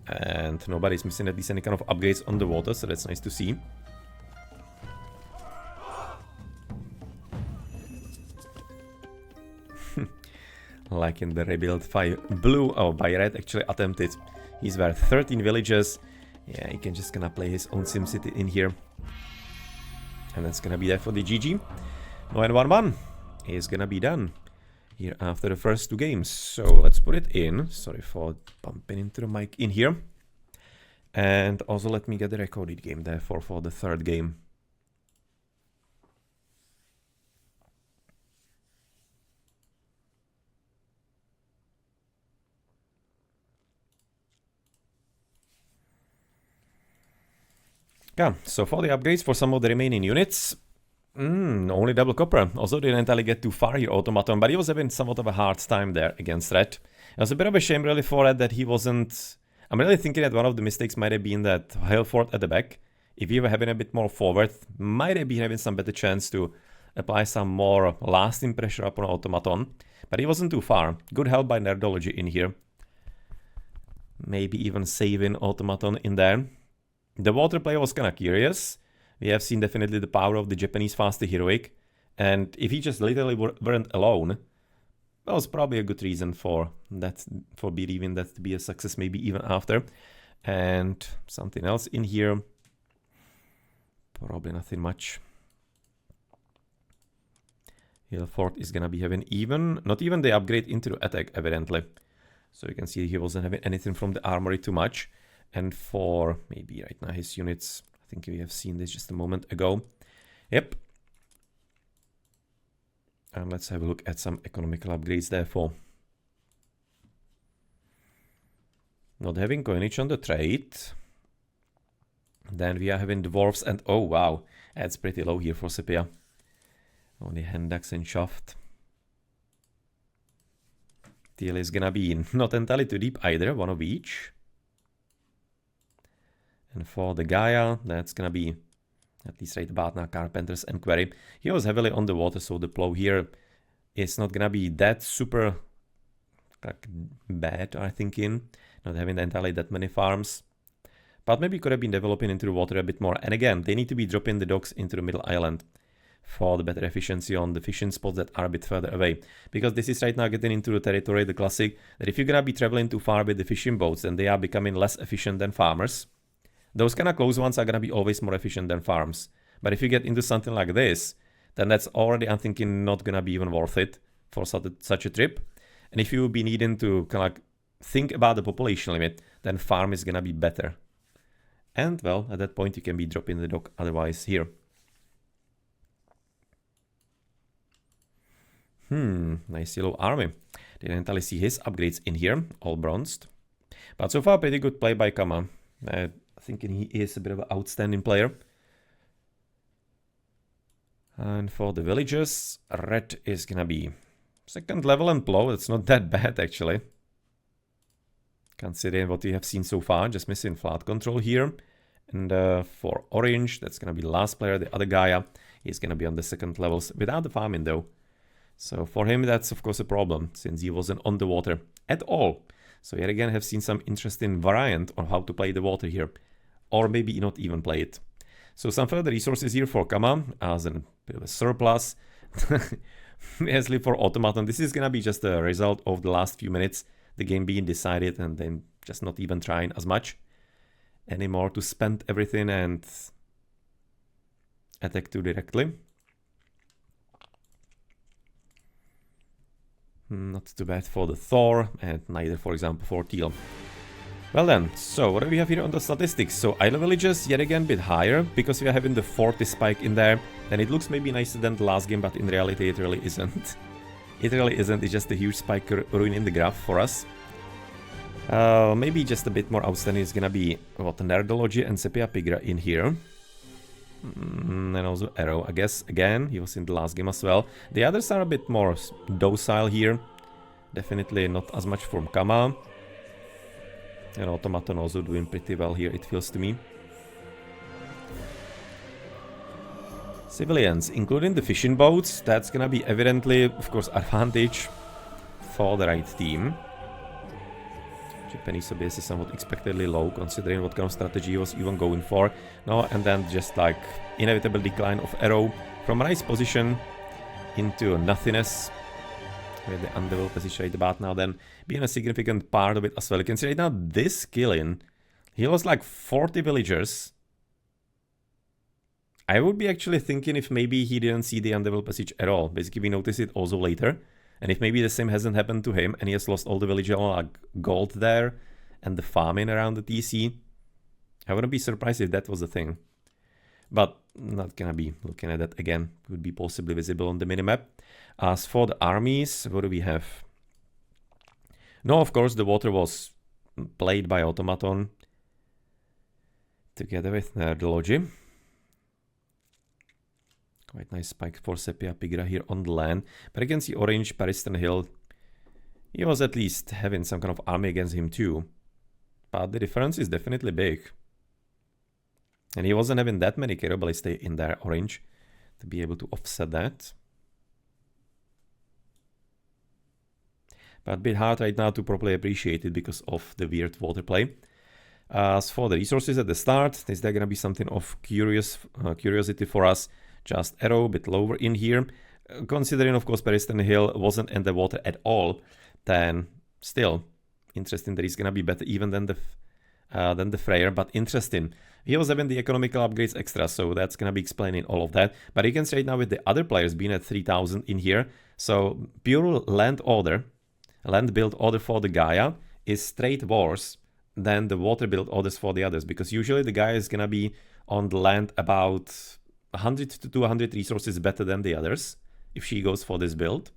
and nobody's missing at least any kind of upgrades on the water, so that's nice to see. Like in the rebuild 5 blue, oh, by red actually attempted. He's worth 13 villages. Yeah, he can just gonna play his own SimCity in here. And that's gonna be there for the GG. No, and 1-1 is gonna be done here after the first 2 games. So let's put it in. Sorry for bumping into the mic in here. And also let me get the recorded game therefore for the 3rd game. Yeah, so for the upgrades for some of the remaining units, only double copper. Also didn't entirely get too far here, Automaton, but he was having somewhat of a hard time there against Red. It was a bit of a shame really for Red that he wasn't... I'm really thinking that one of the mistakes might have been that Halford at the back, if he were having a bit more forward, might have been having some better chance to apply some more lasting pressure upon Automaton. But he wasn't too far. Good help by Nerdology in here. Maybe even saving Automaton in there. The water play was kind of curious. We have seen definitely the power of the Japanese faster heroic. And if he just literally weren't alone, that was probably a good reason for that, for believing that to be a success maybe even after. And something else in here. Probably nothing much. Hilford is gonna be having not even the upgrade into the attack evidently. So you can see he wasn't having anything from the armory too much. And for maybe right now his units, I think we have seen this just a moment ago. Yep. And let's have a look at some economical upgrades therefore. Not having coinage on the trade. Then we are having dwarves and oh wow, that's pretty low here for Sepia. Only Hendax and Shaft. Teal is gonna be not entirely too deep either, one of each. And for the Gaia, that's gonna be at least right about now Carpenters and Quarry. He was heavily on the water, so the plow here is not gonna be that super like, bad, I'm thinking. Not having entirely that many farms. But maybe could have been developing into the water a bit more. And again, they need to be dropping the docks into the middle island. for the better efficiency on the fishing spots that are a bit further away. Because this is right now getting into the territory, the classic, that if you're gonna be traveling too far with the fishing boats, then they are becoming less efficient than farmers. Those kind of close ones are gonna be always more efficient than farms. But if you get into something like this, then that's already, I'm thinking, not gonna be even worth it for such a trip. And if you be needing to kind of like think about the population limit, then farm is gonna be better. And well, at that point you can be dropping the dock otherwise here. Nice yellow army. Didn't entirely see his upgrades in here, all bronzed. But so far, pretty good play by Kama. Thinking he is a bit of an outstanding player. And for the villagers, red is gonna be second level and plow. It's not that bad, actually. Considering what we have seen so far, just missing flat control here. And for orange, that's gonna be the last player, the other Gaia. He's gonna be on the second levels without the farming, though. So for him, that's of course a problem, since he wasn't on the water at all. So yet again, have seen some interesting variant on how to play the water here. Or maybe not even play it. So some further resources here for Kama, as a bit of a surplus. Asleep for Automaton. This is gonna be just a result of the last few minutes, the game being decided, and then just not even trying as much anymore to spend everything and attack too directly. Not too bad for the Thor, and neither, for example, for Teal. Well then, so what do we have here on the statistics? So Idle Villages, yet again, a bit higher, because we are having the 40 spike in there. Then it looks maybe nicer than the last game, but in reality it really isn't. It really isn't, it's just a huge spike ruining the graph for us. Maybe just a bit more outstanding is gonna be, what, Nerdology and Sepia Pigra in here. And also Arrow, I guess, again, he was in the last game as well. The others are a bit more docile here. Definitely not as much from Kama. And Automaton also doing pretty well here, it feels to me. Civilians, including the fishing boats, that's gonna be evidently, of course, advantage for the right team. Japanese obviously somewhat expectedly low, considering what kind of strategy he was even going for. No, and then just like inevitable decline of Arrow from a nice position into nothingness, with the undeveloped position right about now then being a significant part of it as well. You can see right now this killing, he lost like 40 villagers. I would be actually thinking if maybe he didn't see the undeveloped passage at all. Basically we noticed it also later. And if maybe the same hasn't happened to him and he has lost all the village like gold there and the farming around the TC, I wouldn't be surprised if that was a thing. But not gonna be looking at that again. It would be possibly visible on the minimap. As for the armies, what do we have? No, of course, the water was played by Automaton together with Nerdology. Quite nice spike for Sepia Pigra here on the land. But you can see Orange, Pariston Hill. He was at least having some kind of army against him too. But the difference is definitely big. And he wasn't having that many Kerobalistae in there, Orange, to be able to offset that. But a bit hard right now to properly appreciate it because of the weird water play. As for the resources at the start, is there going to be something of curiosity for us? Just Arrow, a bit lower in here. Considering, of course, Pariston Hill wasn't in the water at all, then still interesting that he's going to be better even than the Freyr, but interesting. He was having the economical upgrades extra, so that's going to be explaining all of that. But you can see right now with the other players being at 3000 in here, so pure land build order for the Gaia is straight worse than the water build orders for the others, because usually the Gaia is going to be on the land about 100 to 200 resources better than the others if she goes for this build,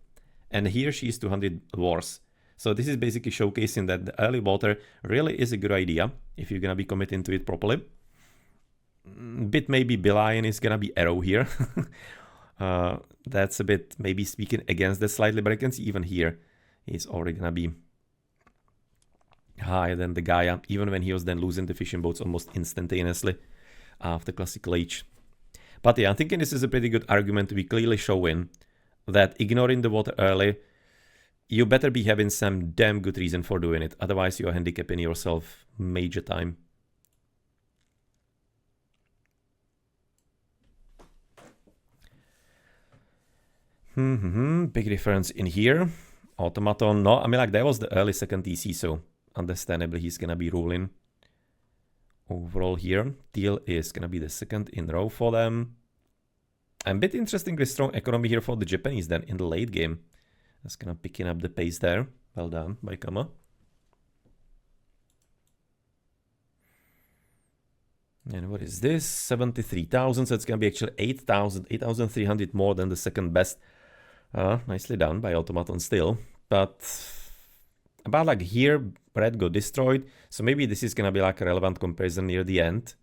and here she is 200 worse. So this is basically showcasing that the early water really is a good idea if you're gonna be committing to it properly. Bit maybe Belian is gonna be Arrow here. That's a bit maybe speaking against that slightly, but I can see even here he's already gonna be higher than the Gaia, even when he was then losing the fishing boats almost instantaneously after Classical Age. But yeah, I'm thinking this is a pretty good argument to be clearly showing that ignoring the water early, you better be having some damn good reason for doing it. Otherwise, you're handicapping yourself major time. Big difference in here. Automaton, no, I mean, like, that was the early second TC, so understandably he's gonna be ruling overall here. Teal is gonna be the second in row for them. And a bit interestingly strong economy here for the Japanese then in the late game. That's gonna picking up the pace there. Well done by Kama. And what is this? 73,000, so it's gonna be actually 8,000, 8,300 more than the second best. Nicely done by Automaton still. But about like here, red got destroyed. So maybe this is gonna be like a relevant comparison near the end.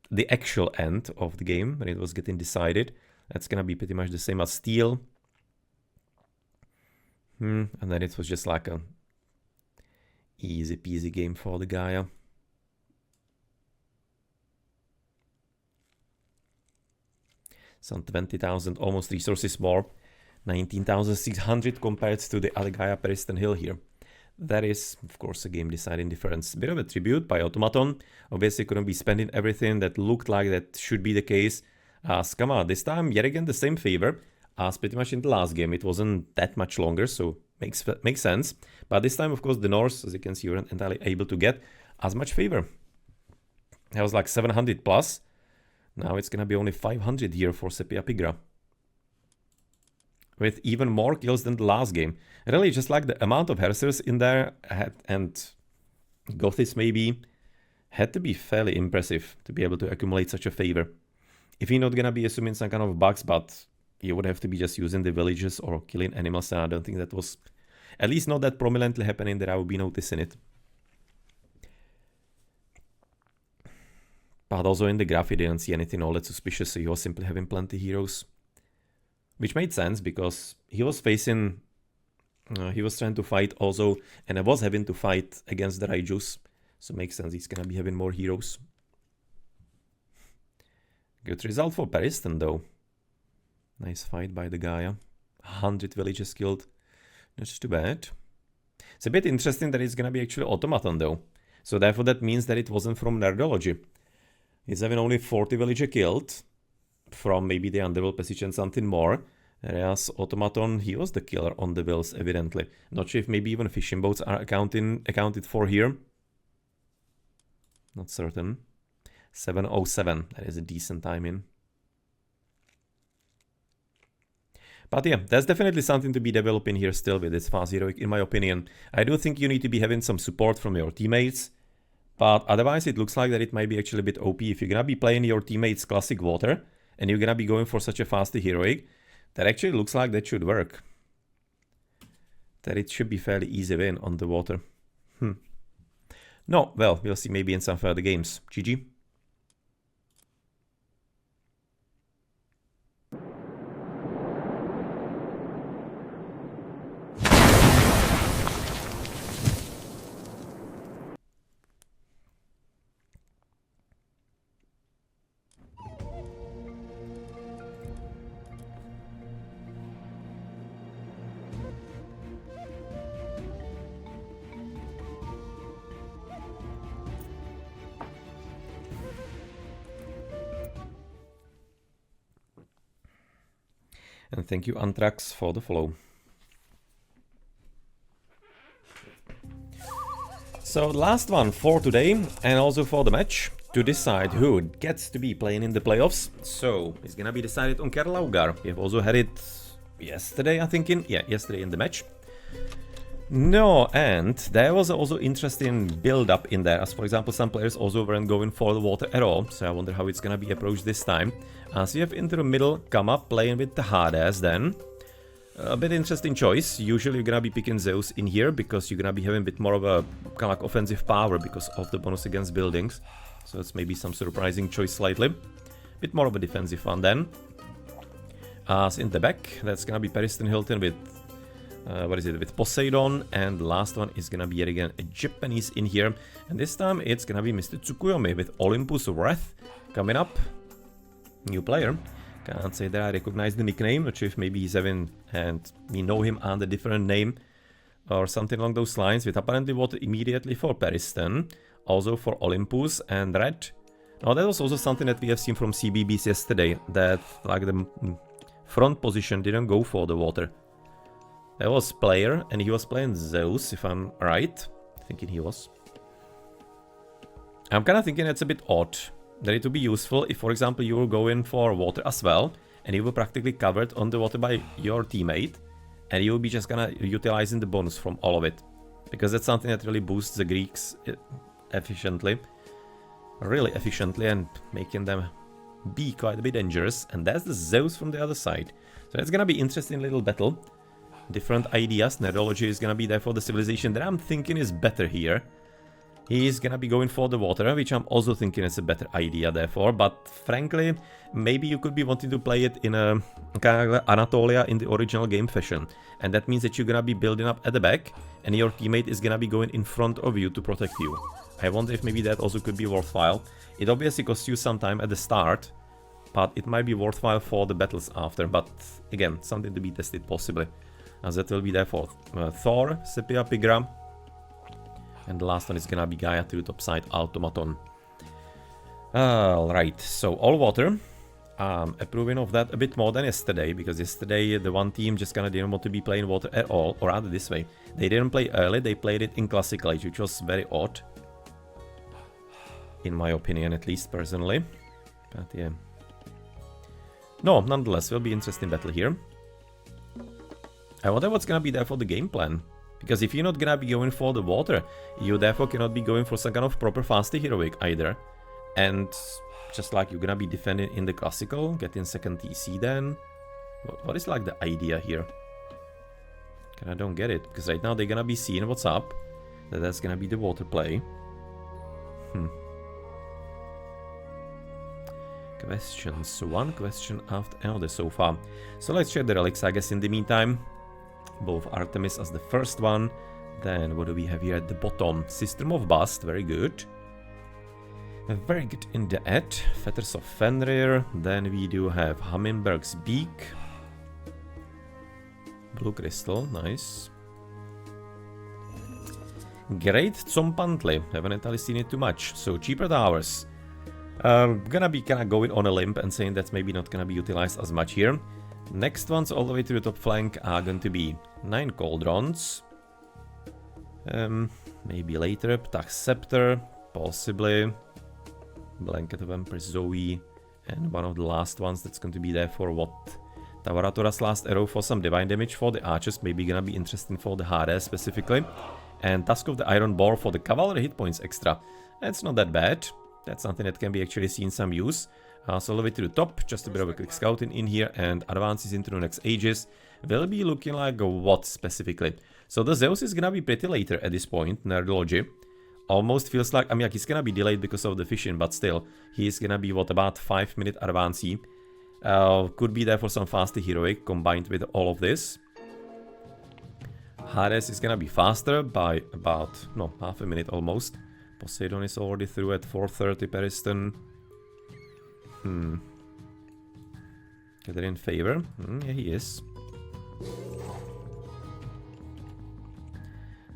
The actual end of the game when it was getting decided. That's gonna be pretty much the same as steel. And then it was just like a easy peasy game for the Gaia. Some 20,000 almost resources more. 19,600 compared to the other Gaia Periston Hill here. That is, of course, a game deciding difference. Bit of a tribute by Automaton. Obviously couldn't be spending everything that looked like that should be the case. Skama, this time yet again the same favor as pretty much in the last game. It wasn't that much longer, so makes sense. But this time, of course, the Norse, as you can see, weren't entirely able to get as much favor. That was like 700 plus. Now it's gonna be only 500 here for Sepia Pigra. With even more kills than the last game. Really, just like the amount of Hersers in there and Gothis maybe had to be fairly impressive to be able to accumulate such a favor. If you're not gonna be assuming some kind of bugs, but you would have to be just using the villages or killing animals, and I don't think that was at least not that prominently happening that I would be noticing it. But also in the graph, you didn't see anything all that suspicious, so he was simply having plenty heroes. Which made sense because he was facing, he was trying to fight also, and I was having to fight against the Raijus. So makes sense, he's gonna be having more heroes. Good result for Periston though. Nice fight by the Gaia. 100 villages killed. Not too bad. It's a bit interesting that it's gonna be actually Automaton though. So therefore that means that it wasn't from Nerdology. He's having only 40 villagers killed from maybe the Underworld passage and something more. Whereas Automaton, he was the killer on the wills, evidently. Not sure if maybe even fishing boats are accounted for here. Not certain. 707, that is a decent timing. But yeah, that's definitely something to be developing here still with this fast heroic, in my opinion. I do think you need to be having some support from your teammates. But otherwise, it looks like that it might be actually a bit OP. If you're gonna be playing your teammates classic water, and you're gonna be going for such a fast heroic, that actually looks like that should work. That it should be fairly easy win on the water. No, well, we'll see maybe in some further games. GG. And thank you, Anthrax, for the follow. So last one for today, and also for the match, to decide who gets to be playing in the playoffs. So it's gonna be decided on Kerlaugar. We have also had it yesterday, I think, yesterday in the match. No, and there was also interesting build-up in there, as for example, some players also weren't going for the water at all, so I wonder how it's gonna be approached this time. So you have into the middle, Kama playing with the Hades then. A bit interesting choice. Usually you're gonna be picking Zeus in here, because you're gonna be having a bit more of a kind of like offensive power because of the bonus against buildings. So it's maybe some surprising choice slightly. Bit more of a defensive one then. As in the back, that's gonna be Periston Hilton with with Poseidon, and the last one is gonna be yet again a Japanese in here, and this time it's gonna be Mr. Tsukuyomi with Olympus Wrath coming up. New player. Can't say that I recognize the nickname, not sure if maybe he's having, and we know him under a different name or something along those lines, with apparently water immediately for Periston, also for Olympus and red. Now that was also something that we have seen from CBBs yesterday, that like the front position didn't go for the water. That was player, and he was playing Zeus, if I'm right. Thinking he was. I'm kind of thinking it's a bit odd. That it would be useful if, for example, you will go in for water as well, and you were practically covered on the water by your teammate, and you will be just gonna utilizing the bonus from all of it. Because that's something that really boosts the Greeks efficiently. Really efficiently, and making them be quite a bit dangerous. And that's the Zeus from the other side. So that's gonna be interesting little battle. Different ideas. Nerdology is gonna be there for the civilization that I'm thinking is better here. He's gonna be going for the water, which I'm also thinking is a better idea therefore. But frankly, maybe you could be wanting to play it in a kind of Anatolia in the original game fashion. And that means that you're gonna be building up at the back, and your teammate is gonna be going in front of you to protect you. I wonder if maybe that also could be worthwhile. It obviously costs you some time at the start, but it might be worthwhile for the battles after. But again, something to be tested possibly. As that will be there for Thor, Sepia Pigra. And the last one is gonna be Gaia to the top side, Automaton. Alright, so all water. Approving of that a bit more than yesterday, because yesterday the one team just kinda didn't want to be playing water at all, or rather this way. They didn't play early, they played it in Classical Age, which was very odd. In my opinion, at least, personally. But yeah. No, nonetheless, will be interesting battle here. I wonder what's gonna be there for the game plan. Because if you're not gonna be going for the water, you therefore cannot be going for some kind of proper fasty heroic either. And just like you're gonna be defending in the classical, getting second TC then. What is like the idea here? I don't get it, because right now they're gonna be seeing what's up. That's gonna be the water play. Questions. One question after another so far. So let's check the relics, I guess, in the meantime. Both Artemis as the first one. Then what do we have here at the bottom? System of Bast, very good. Very good in the Ed. Fetters of Fenrir. Then we do have Hammenberg's Beak. Blue Crystal, nice. Great Zompantli, haven't entirely seen it too much. So cheaper towers. Gonna be kinda going on a limb and saying that's maybe not gonna be utilized as much here. Next ones all the way to the top flank are going to be 9 Cauldrons. Maybe later, Ptach Scepter, possibly. Blanket of Empress Zoe. And one of the last ones that's going to be there for what? Tavaratora's last arrow for some divine damage for the archers, maybe gonna be interesting for the Hades specifically. And Tusk of the Iron Boar for the cavalry hit points extra. That's not that bad. That's something that can be actually seen some use. So all the way to the top, just a bit of a quick scouting in here, and advances into the next ages will be looking like what specifically? So the Zeus is gonna be pretty later at this point, Nerdology. Almost feels like, I mean, like he's gonna be delayed because of the fishing, but still, he's gonna be what, about 5-minute advancey. Could be there for some faster heroic combined with all of this. Hades is gonna be faster by about, no, half a minute almost. Poseidon is already through at 4:30 Periston. Get it in favor? Yeah, he is.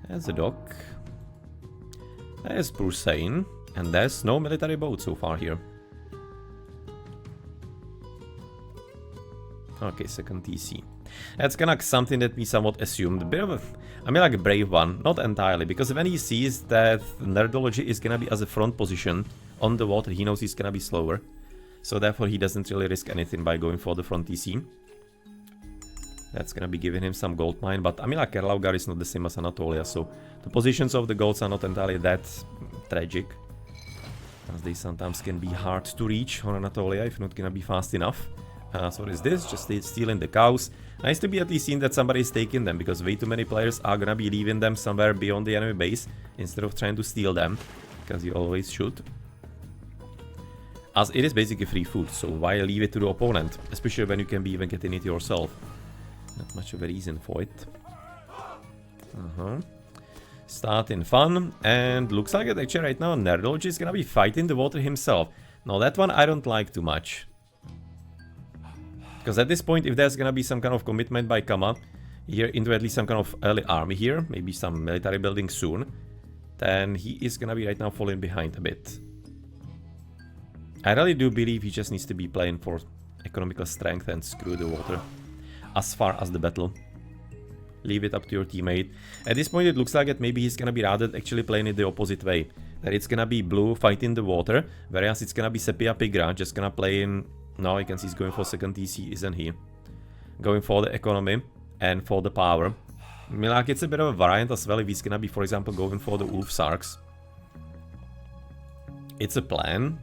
There's a dock. There's Prusain. And there's no military boat so far here. Okay, second TC. That's kind of something that we somewhat assumed. A bit of a, I mean, like a brave one. Not entirely, because when he sees that Nerdology is gonna be as a front position on the water, he knows he's gonna be slower. So therefore he doesn't really risk anything by going for the front TC. That's gonna be giving him some gold mine, but I mean, like Erlaugar is not the same as Anatolia, so the positions of the golds are not entirely that tragic, as they sometimes can be hard to reach on Anatolia if not gonna be fast enough. So what is this? Just stealing the cows. Nice to be at least seen that somebody is taking them, because way too many players are gonna be leaving them somewhere beyond the enemy base instead of trying to steal them, because you always should. As it is basically free food, so why leave it to the opponent? Especially when you can be even getting it yourself. Not much of a reason for it. Starting fun, and looks like it actually right now Nerdology is gonna be fighting the water himself. Now that one I don't like too much. Because at this point, if there's gonna be some kind of commitment by Kama here into at least some kind of early army here, maybe some military building soon, then he is gonna be right now falling behind a bit. I really do believe he just needs to be playing for economical strength and screw the water. As far as the battle. Leave it up to your teammate. At this point, it looks like that maybe he's gonna be rather actually playing it the opposite way. That it's gonna be blue fighting the water, whereas it's gonna be Sepia Pigra just gonna play in... Now you can see he's going for second TC, isn't he? Going for the economy and for the power. I mean, like, it's a bit of a variant as well if he's gonna be, for example, going for the Wolf Sarks. It's a plan.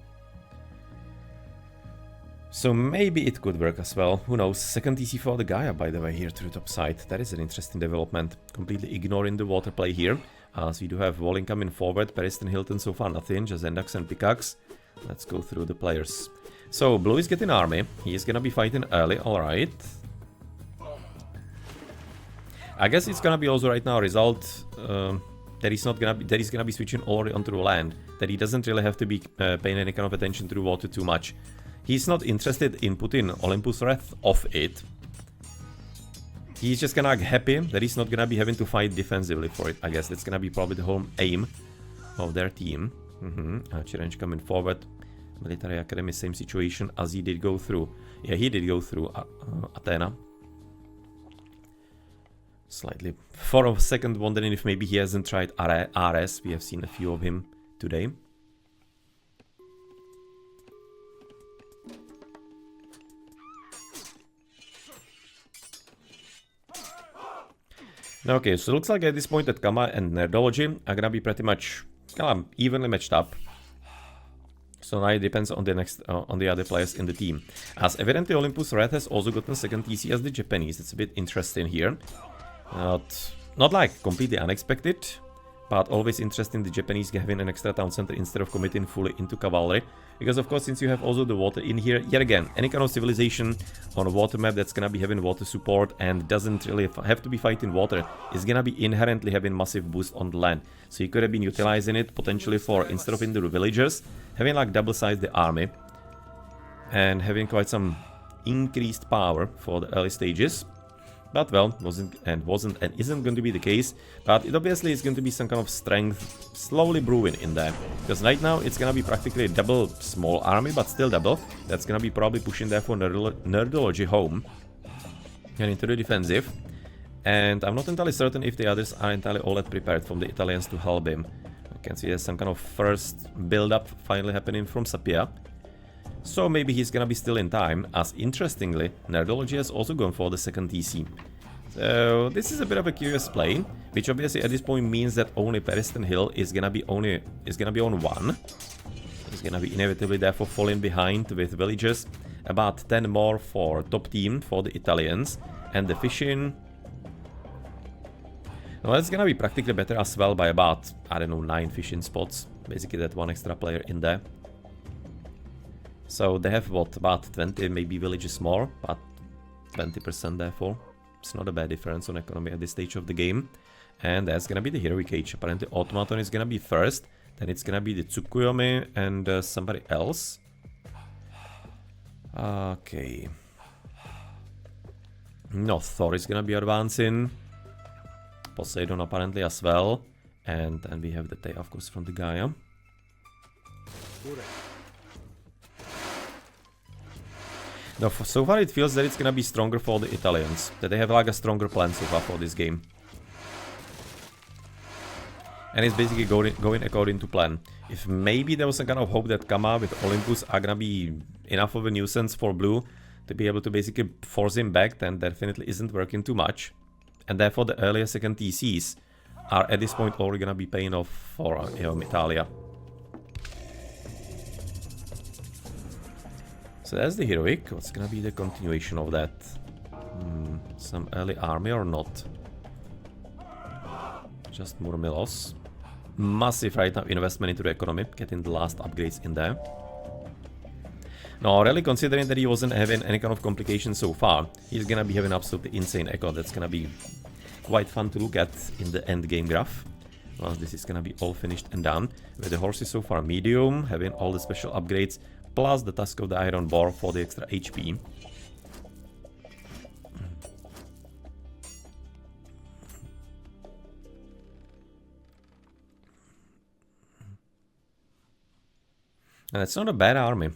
So maybe it could work as well. Who knows? Second TC for the Gaia, by the way, here to the top side. That is an interesting development. Completely ignoring the water play here. As we do have Walling coming forward. Periston, Hilton, so far nothing. Just Endax and Pickaxe. Let's go through the players. So, Blue is getting army. He is gonna be fighting early, alright. I guess it's gonna be also right now a result that he's gonna be switching already onto the land. That he doesn't really have to be paying any kind of attention to the water too much. He's not interested in putting Olympus Wrath off it. He's just gonna be happy that he's not gonna be having to fight defensively for it. I guess that's gonna be probably the whole aim of their team. Challenge coming forward. Military Academy, same situation as he did go through. Yeah, he did go through Athena. Slightly for a second wondering if maybe he hasn't tried RS. We have seen a few of him today. Okay, so it looks like at this point that Kama and Nerdology are gonna be pretty much evenly matched up. So now it depends on the next on the other players in the team. As evidently Olympus Red has also gotten second TC as the Japanese. It's a bit interesting here. Not like completely unexpected, but always interesting the Japanese having an extra town center instead of committing fully into cavalry. Because of course, since you have also the water in here, yet again, any kind of civilization on a water map that's gonna be having water support and doesn't really have to be fighting water is gonna be inherently having massive boost on the land. So you could have been utilizing it potentially for, instead of in the villagers, having like double size the army and having quite some increased power for the early stages. But well, wasn't and isn't going to be the case. But it obviously is going to be some kind of strength slowly brewing in there. Because right now it's gonna be practically a double small army, but still double. That's gonna be probably pushing there for Nerdology home. And into the defensive. And I'm not entirely certain if the others are entirely all that prepared from the Italians to help him. You can see there's some kind of first build-up finally happening from Sapia. So maybe he's gonna be still in time, as interestingly, Nerdology has also gone for the second TC. So this is a bit of a curious play, which obviously at this point means that only Periston Hill is gonna be on one. He's gonna be inevitably therefore falling behind with villagers. About 10 more for top team for the Italians, and the fishing. Well, it's gonna be practically better as well by about, I don't know, 9 fishing spots. Basically that one extra player in there. So they have what, about 20 maybe villages more, but 20% therefore. It's not a bad difference on economy at this stage of the game. And that's gonna be the Heroic Age. Apparently Automaton is gonna be first, then it's gonna be the Tsukuyomi and somebody else. Okay. No, Thor is gonna be advancing. Poseidon apparently as well. And then we have the Tay, of course, from the Gaia. Now, so far it feels that it's gonna be stronger for the Italians. That they have like a stronger plan so far for this game. And it's basically going according to plan. If maybe there was some kind of hope that Kama with Olympus are gonna be enough of a nuisance for Blue to be able to basically force him back, then definitely isn't working too much. And therefore the earlier second TCs are at this point already gonna be paying off for Italia. So that's the Heroic. What's gonna be the continuation of that? Some early army or not? Just Murmilos. Massive right now investment into the economy, getting the last upgrades in there. Now, really considering that he wasn't having any kind of complications so far, he's gonna be having absolutely insane echo. That's gonna be quite fun to look at in the end game graph. Once this is gonna be all finished and done. With the horses so far medium, having all the special upgrades, plus the Tusk of the Iron Boar for the extra HP. And it's not a bad army.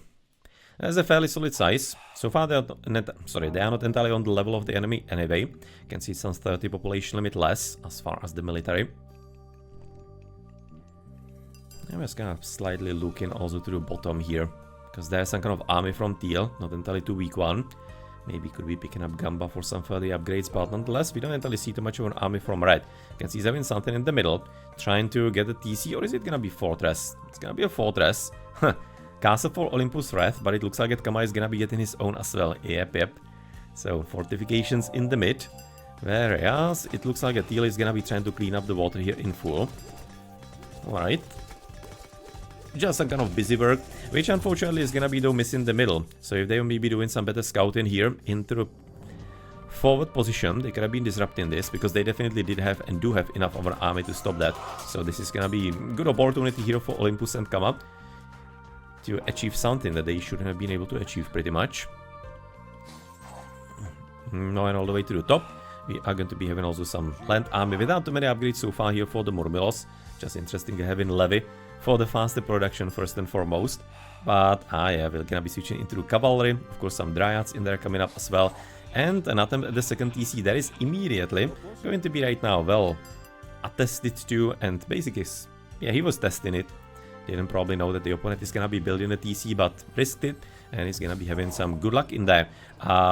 That's a fairly solid size. So far they are not entirely on the level of the enemy anyway. You can see some 30 population limit less as far as the military. I'm just kind of slightly looking also to the bottom here, because there's some kind of army from Teal, not entirely too weak one. Maybe could be picking up Gamba for some further upgrades, but nonetheless we don't entirely see too much of an army from Red. You can see he's having something in the middle, trying to get a TC, or is it gonna be Fortress? It's gonna be a Fortress. Castle for Olympus Wrath, but it looks like that Kama is gonna be getting his own as well. Yep. So fortifications in the mid. Whereas it looks like Teal is gonna be trying to clean up the water here in full. Alright. Just some kind of busy work, which unfortunately is gonna be though missing the middle. So if they may be doing some better scouting here into the forward position, they could have been disrupting this, because they definitely did have and do have enough of an army to stop that. So this is gonna be a good opportunity here for Olympus and Kama to achieve something that they shouldn't have been able to achieve pretty much. Now and all the way to the top, we are going to be having also some land army without too many upgrades so far here for the Murmilos. Just interesting having Levy for the faster production first and foremost. But yeah, we're gonna be switching into cavalry. Of course, some dryads in there coming up as well. And an attempt at the second TC that is immediately going to be right now well attested to, and basically, yeah, he was testing it. Didn't probably know that the opponent is gonna be building a TC, but risked it, and he's gonna be having some good luck in there.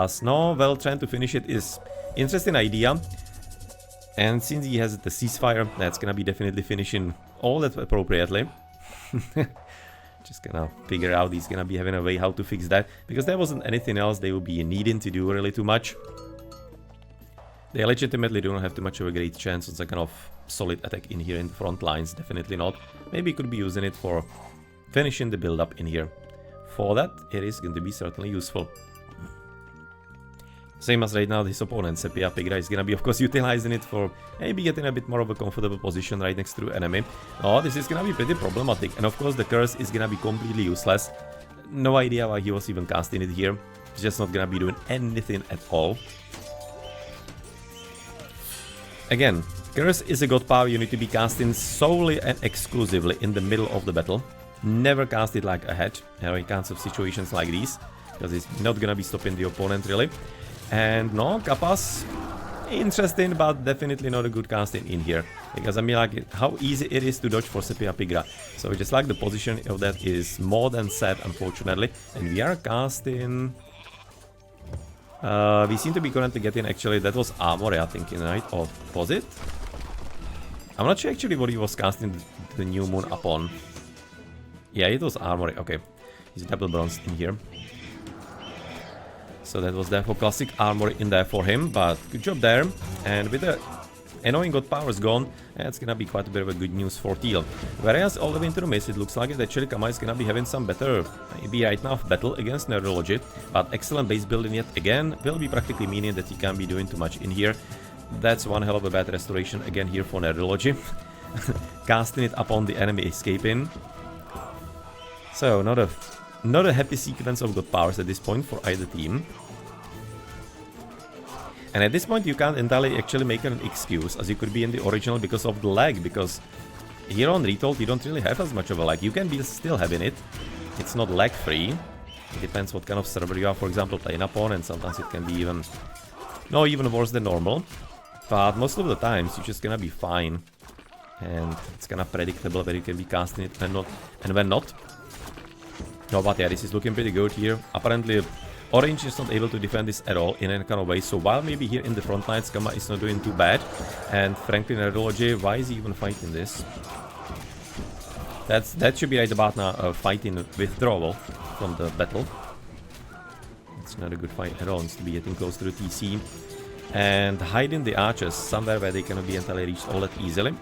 Snow, well, trying to finish it is interesting idea. And since he has the ceasefire, that's gonna be definitely finishing all that appropriately. Just gonna figure out he's gonna be having a way how to fix that, because there wasn't anything else they would be needing to do really too much. They legitimately don't have too much of a great chance on some kind of solid attack in here in the front lines, definitely not. Maybe could be using it for finishing the build up in here. For that, it is going to be certainly useful. Same as right now, his opponent, Sepia Pigra, is gonna be of course utilizing it for maybe getting a bit more of a comfortable position right next to enemy. Oh, this is gonna be pretty problematic, and of course the curse is gonna be completely useless. No idea why he was even casting it here. He's just not gonna be doing anything at all. Again, curse is a god power you need to be casting solely and exclusively in the middle of the battle. Never cast it like ahead, in kinds of situations like these, because it's not gonna be stopping the opponent really. And no, Kappas, interesting, but definitely not a good casting in here. Because I mean, like, how easy it is to dodge for Sepia Pigra. So just like the position of that is more than set, unfortunately. And we are casting... we seem to be currently getting, actually, that was Armory, I think, right? Or was it? I'm not sure actually what he was casting the new moon upon. Yeah, it was Armory, okay. He's double bronze in here. So that was therefore classic armor in there for him, but good job there. And with the annoying god powers gone, it's gonna be quite a bit of a good news for Teal. Whereas all the way into the mist, it looks like that actually Kama is gonna be having some better, maybe right now, battle against Neurology. But excellent base building yet again will be practically meaning that he can't be doing too much in here. That's one hell of a bad restoration again here for Neurology. Casting it upon the enemy escaping. So not a happy sequence of god powers at this point for either team. And at this point you can't entirely actually make an excuse as you could be in the original because of the lag, because here on Retold you don't really have as much of a lag. You can be still having it. It's not lag free. It depends what kind of server you are, for example, playing upon, and sometimes it can be even worse than normal. But most of the times you're just gonna be fine. And it's kind of predictable where you can be casting it and when not. No, but yeah, this is looking pretty good here. Apparently, Orange is not able to defend this at all in any kind of way. So while maybe here in the front lines, Kama is not doing too bad. And frankly, Neurology, why is he even fighting this? That should be right about now, fighting withdrawal from the battle. It's not a good fight at all. It's to be getting close to the TC. And hiding the archers somewhere where they cannot be entirely reached all that easily.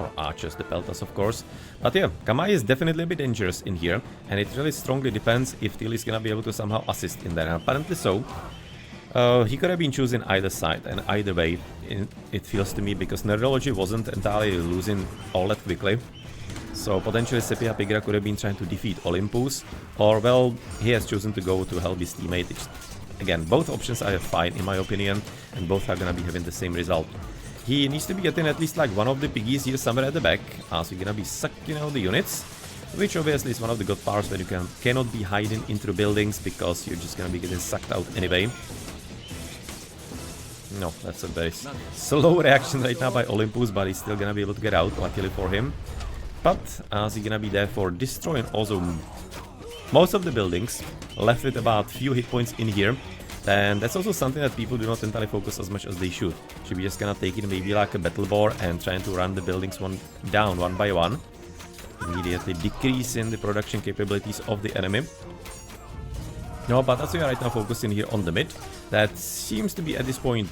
Or archers, the peltas of course. But yeah, Kama is definitely a bit dangerous in here, and it really strongly depends if Teal is gonna be able to somehow assist in there, and apparently so. He could have been choosing either side, and either way, it feels to me, because Neurology wasn't entirely losing all that quickly. So potentially Sepia Pigra could have been trying to defeat Olympus, or well, he has chosen to go to help his teammate. Again, both options are fine in my opinion, and both are gonna be having the same result. He needs to be getting at least like one of the piggies here somewhere at the back, as we're gonna be sucking out the units. which obviously is one of the good parts when you cannot be hiding into the buildings because you're just gonna be getting sucked out anyway. No, that's a very slow reaction right now by Olympus, but he's still gonna be able to get out, luckily for him. But as he's gonna be there for destroying also most of the buildings, left with about few hit points in here. And that's also something that people do not entirely focus as much as they should. Should be just gonna take it maybe like a battle bore and trying to run the buildings one by one. Immediately decreasing the production capabilities of the enemy. No, but that's why we are right now focusing here on the mid. That seems to be at this point,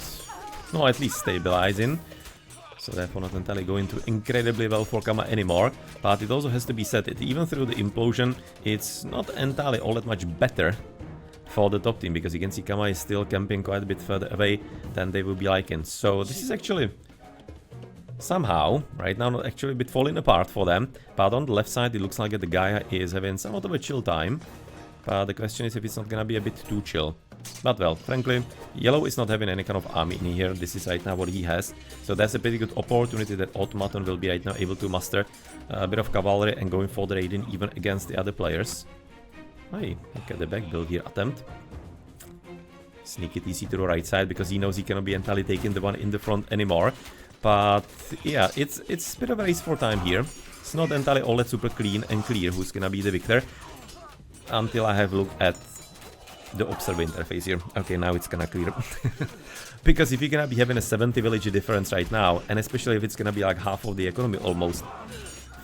no, at least stabilizing. So therefore not entirely going to incredibly well for Kama anymore. But it also has to be said that even through the implosion, it's not entirely all that much better for the top team, because you can see Kama is still camping quite a bit further away than they will be liking. So this is actually somehow right now not actually a bit falling apart for them. But on the left side it looks like that the guy is having somewhat of a chill time. But the question is if it's not gonna be a bit too chill. But well, frankly, Yellow is not having any kind of army in here. This is right now what he has. So that's a pretty good opportunity that Automaton will be right now able to muster a bit of cavalry and going for the raiding even against the other players. Hey, look at the back build here attempt. Sneaky TC to the right side because he knows he cannot be entirely taking the one in the front anymore. But yeah, it's a bit of a race for time here. It's not entirely all that super clean and clear who's gonna be the victor. Until I have looked at the observer interface here. Okay, now it's kinda clear. Because if you're gonna be having a 70 village difference right now, and especially if it's gonna be like half of the economy almost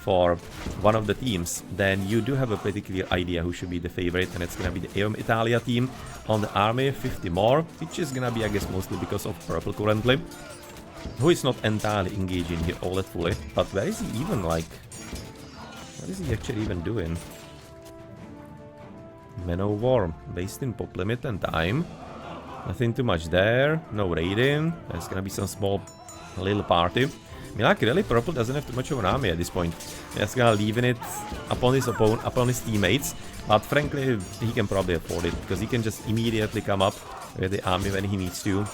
for one of the teams, then you do have a pretty clear idea who should be the favorite, and it's gonna be the EOM Italia team on the army, 50 more, which is gonna be, I guess, mostly because of purple currently, who is not entirely engaging here all that fully. But where is he even, like, what is he actually even doing? Man of War, based in pop limit and time. Nothing too much there, no raiding. There's gonna be some small little party. I mean, like, really, purple doesn't have too much of an army at this point. He's gonna leaving it upon his opponent, upon his teammates. But frankly, he can probably afford it, because he can just immediately come up with the army when he needs to.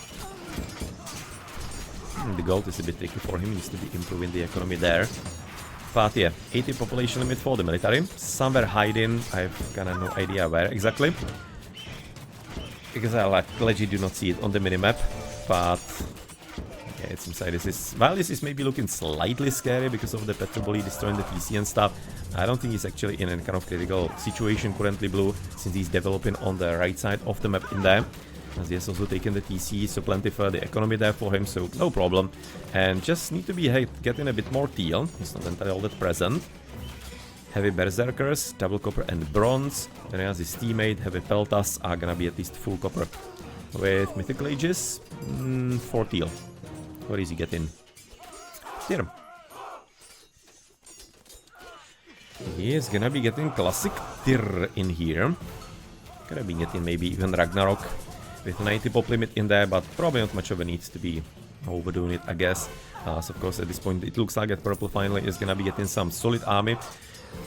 The gold is a bit tricky for him, he needs to be improving the economy there. But yeah, 80 population limit for the military. Somewhere hiding, I've kinda no idea where exactly. Because I like legit do not see it on the minimap. But yeah, it seems like this is, while this is maybe looking slightly scary because of the Petroboli destroying the TC and stuff, I don't think he's actually in any kind of critical situation currently, blue, since he's developing on the right side of the map in there. As he has also taken the TC, so plenty further economy there for him, so no problem. And just need to be getting a bit more teal. He's not entirely all that present. Heavy Berserkers, double copper and bronze. Then he has his teammate, Heavy Peltas, are gonna be at least full copper. With Mythical Ages, 4 teal. What is he getting? Here. He is gonna be getting classic Tyr in here. Gonna be getting maybe even Ragnarok. With 90 pop limit in there, but probably not much of a need to be overdoing it, I guess. So of course at this point it looks like that purple finally is gonna be getting some solid army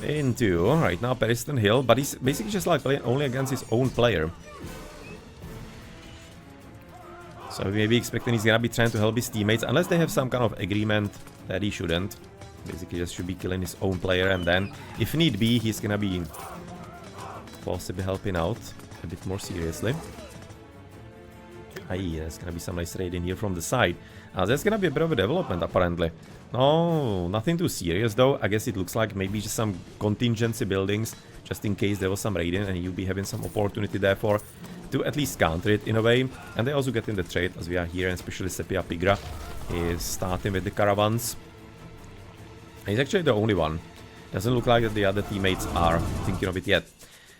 into right now Periston Hill, but he's basically just like playing only against his own player. So maybe expecting he's gonna be trying to help his teammates, unless they have some kind of agreement that he shouldn't. Basically just should be killing his own player, and then if need be he's gonna be possibly helping out a bit more seriously. There's gonna be some nice raid in here from the side. There's gonna be a bit of a development apparently. No, nothing too serious though. I guess it looks like maybe just some contingency buildings, just in case there was some raiding and you'll be having some opportunity therefore to at least counter it in a way. And they also get in the trade as we are here, and especially Sepia Pigra is starting with the caravans. He's actually the only one. Doesn't look like that the other teammates are thinking of it yet.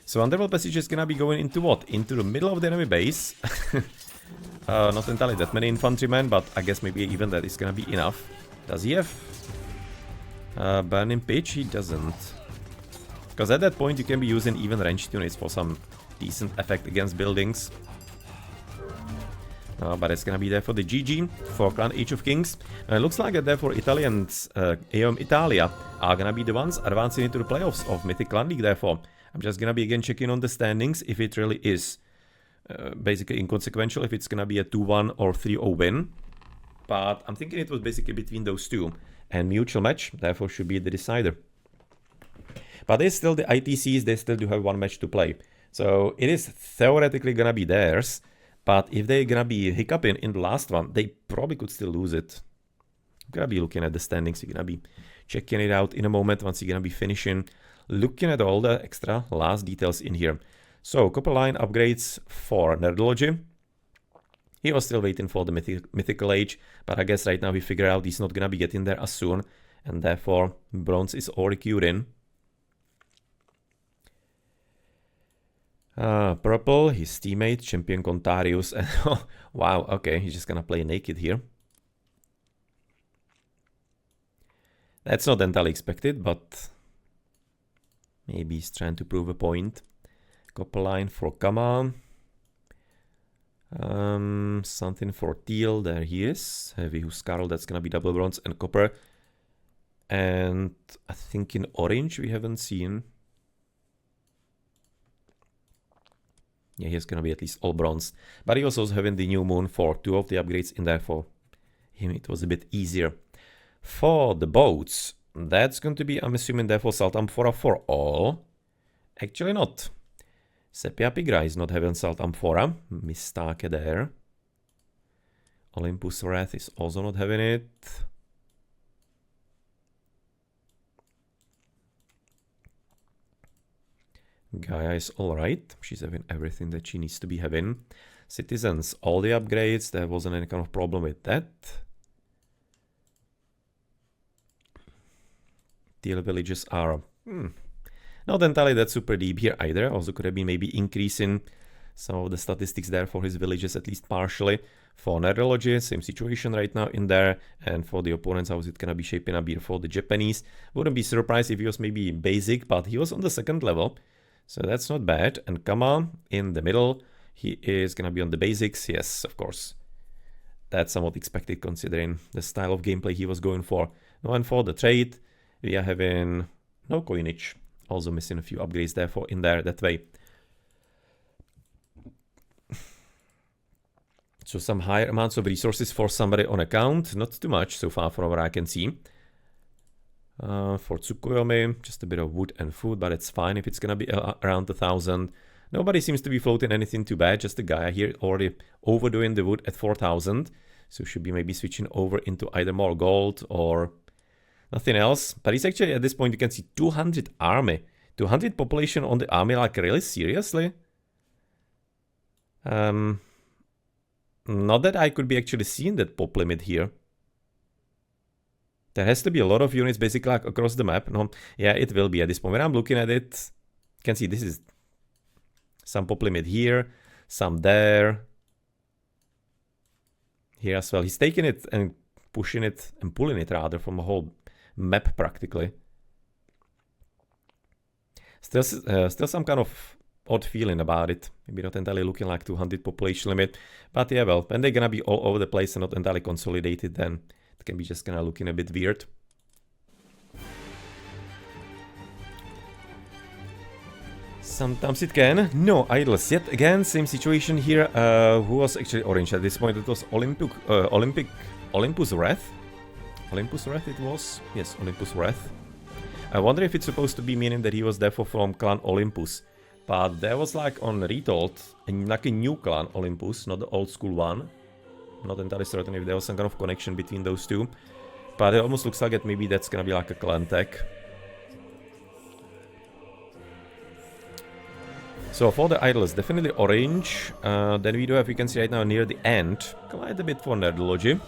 So Underworld Passage is gonna be going into what? Into the middle of the enemy base. Not entirely that many infantrymen, but I guess maybe even that is gonna be enough. Does he have Burning Pitch? He doesn't. Because at that point you can be using even ranged units for some decent effect against buildings. But it's gonna be there for the GG, for Clan Age of Kings. And it looks like that therefore Italians, EOM Italia, are gonna be the ones advancing into the playoffs of Mythic Clan League therefore. I'm just gonna be again checking on the standings if it really is basically inconsequential, if it's gonna be a 2-1 or 3-0 win. But I'm thinking it was basically between those two. And mutual match, therefore, should be the decider. But they still, the ITCs, they still do have one match to play. So it is theoretically gonna be theirs, but if they're gonna be hiccuping in the last one, they probably could still lose it. I'm gonna be looking at the standings, you're gonna be checking it out in a moment once you're gonna be finishing, looking at all the extra last details in here. So, couple line upgrades for Nerdology. He was still waiting for the mythical age, but I guess right now he figured out he's not gonna be getting there as soon, and therefore bronze is already queued in. Purple, his teammate, Champion Contarius, and wow, okay, he's just gonna play naked here. That's not entirely expected, but maybe he's trying to prove a point. Copper line for Kama. Something for Teal, there he is. Heavy Huskarl, that's gonna be double bronze and copper. And I think in orange we haven't seen. Yeah, he's gonna be at least all bronze. But he was also having the new moon for 2 of the upgrades in there. For him it was a bit easier. For the boats, that's going to be, I'm assuming, therefore Salt Amphora for all. Actually not. Sepia Pigra is not having Salt Amphora. Mistake there. Olympus Wrath is also not having it. Gaia is alright. She's having everything that she needs to be having. Citizens, all the upgrades. There wasn't any kind of problem with that. Teal villages are not entirely that super deep here either. Also could have been maybe increasing some of the statistics there for his villages, at least partially. For Nerdology, same situation right now in there. And for the opponents, how is it gonna be shaping up here for the Japanese? Wouldn't be surprised if he was maybe basic, but he was on the 2nd level. So that's not bad. And Kama in the middle, he is gonna be on the basics. Yes, of course. That's somewhat expected considering the style of gameplay he was going for. No, and for the trade, we are having no coinage. Also missing a few upgrades therefore in there that way. So some higher amounts of resources for somebody on account. Not too much so far from what I can see. For Tsukuyomi, just a bit of wood and food, but it's fine if it's gonna be around 1,000. Nobody seems to be floating anything too bad. Just a guy here already overdoing the wood at 4,000. So should be maybe switching over into either more gold or nothing else. But it's actually, at this point, you can see 200 army. 200 population on the army, like really seriously? Not that I could be actually seeing that pop limit here. There has to be a lot of units basically like across the map. No, yeah, it will be at this point. When I'm looking at it, you can see this is some pop limit here, some there. Here as well. He's taking it and pushing it and pulling it rather from a whole map practically. Still some kind of odd feeling about it. Maybe not entirely looking like 200 population limit. But yeah, well, when they're gonna be all over the place and not entirely consolidated, then it can be just kind of looking a bit weird. Sometimes it can. No idols yet again. Same situation here. Who was actually orange at this point? It was Olympus Wrath. Olympus Wrath it was. Yes, Olympus Wrath. I wonder if it's supposed to be meaning that he was therefore from clan Olympus. But there was like on Retold, like a new clan Olympus, not the old school one. Not entirely certain if there was some kind of connection between those two. But it almost looks like it maybe that's gonna be like a clan tech. So for the idols, definitely orange. Then we do have, you can see right now near the end, quite a bit for Nerdology.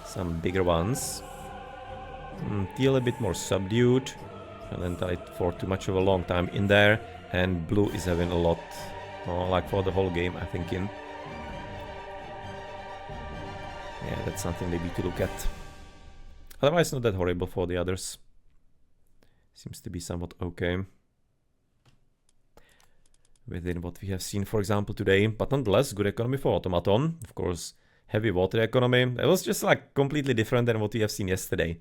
Some bigger ones. Teal a bit more subdued. And then tied for too much of a long time in there. And blue is having a lot, like for the whole game, I think in. Yeah, that's something maybe to look at. Otherwise, not that horrible for the others. Seems to be somewhat okay within what we have seen, for example, today. But nonetheless, good economy for Automaton. Of course, heavy water economy. It was just like completely different than what we have seen yesterday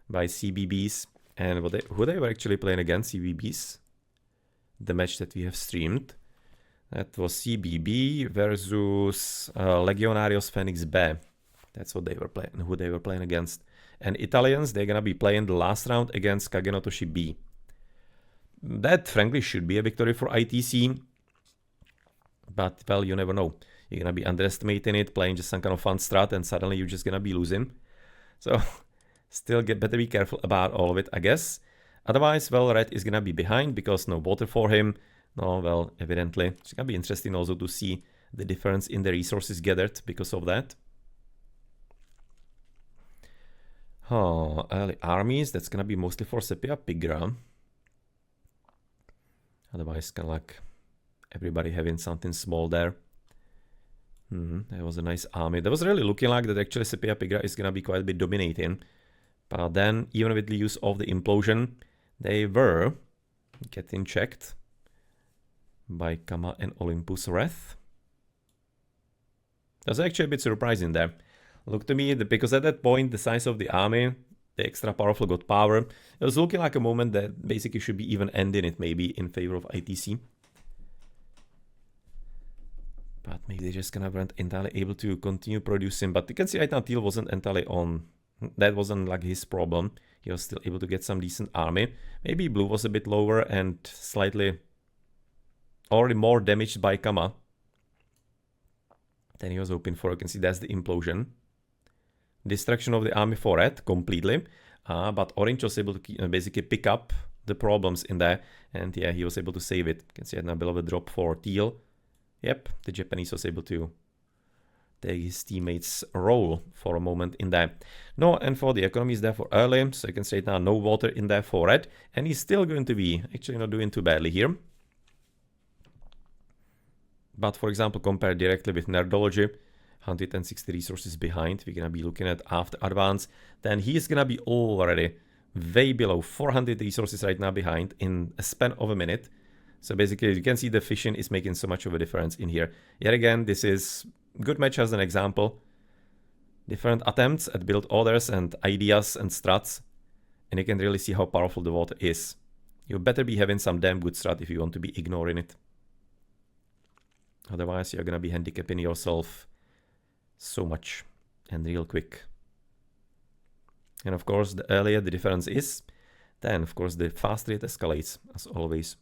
by CBBs. And who they were actually playing against, CBBs. The match that we have streamed. That was CBB versus Legionarios Phoenix B. That's what they were playing, who they were playing against. And Italians, they're gonna be playing the last round against Kagenotoshi B. That, frankly, should be a victory for ITC. But, well, you never know. You're gonna be underestimating it, playing just some kind of fun strat, and suddenly you're just gonna be losing. So, still better be careful about all of it, I guess. Otherwise, well, red is gonna be behind because no water for him. No, well, evidently. It's gonna be interesting also to see the difference in the resources gathered because of that. Early armies, that's gonna be mostly for Sepia Pigra. Otherwise, kind of like everybody having something small there. That was a nice army. That was really looking like that actually Sepia Pigra is gonna be quite a bit dominating. But then, even with the use of the implosion, they were getting checked by Kama and Olympus Wrath. That's actually a bit surprising there. Look to me, because at that point, the size of the army, the extra powerful got power. It was looking like a moment that basically should be even ending it, maybe in favor of ITC. But maybe they just kind of weren't entirely able to continue producing. But you can see right now, Teal wasn't entirely on. That wasn't like his problem. He was still able to get some decent army. Maybe blue was a bit lower and slightly already more damaged by Kama than he was hoping for. You can see that's the implosion. Destruction of the army for red completely. But orange was able to basically pick up the problems in there. And yeah, he was able to save it. You can see a bit of a drop for teal. Yep, the Japanese was able to take his teammates' role for a moment in there. No, and for the economy is there for early. So you can say now no water in there for red. And he's still going to be actually not doing too badly here. But for example, compared directly with Nerdology, 160 resources behind, we're gonna be looking at after advance, then he's gonna be already way below 400 resources right now behind in a span of a minute. So basically you can see the fishing is making so much of a difference in here. Yet again, this is good match as an example. Different attempts at build orders and ideas and strats, and you can really see how powerful the water is. You better be having some damn good strat if you want to be ignoring it. Otherwise, you're gonna be handicapping yourself so much and real quick. And of course, the earlier the difference is, then of course the faster it escalates, as always.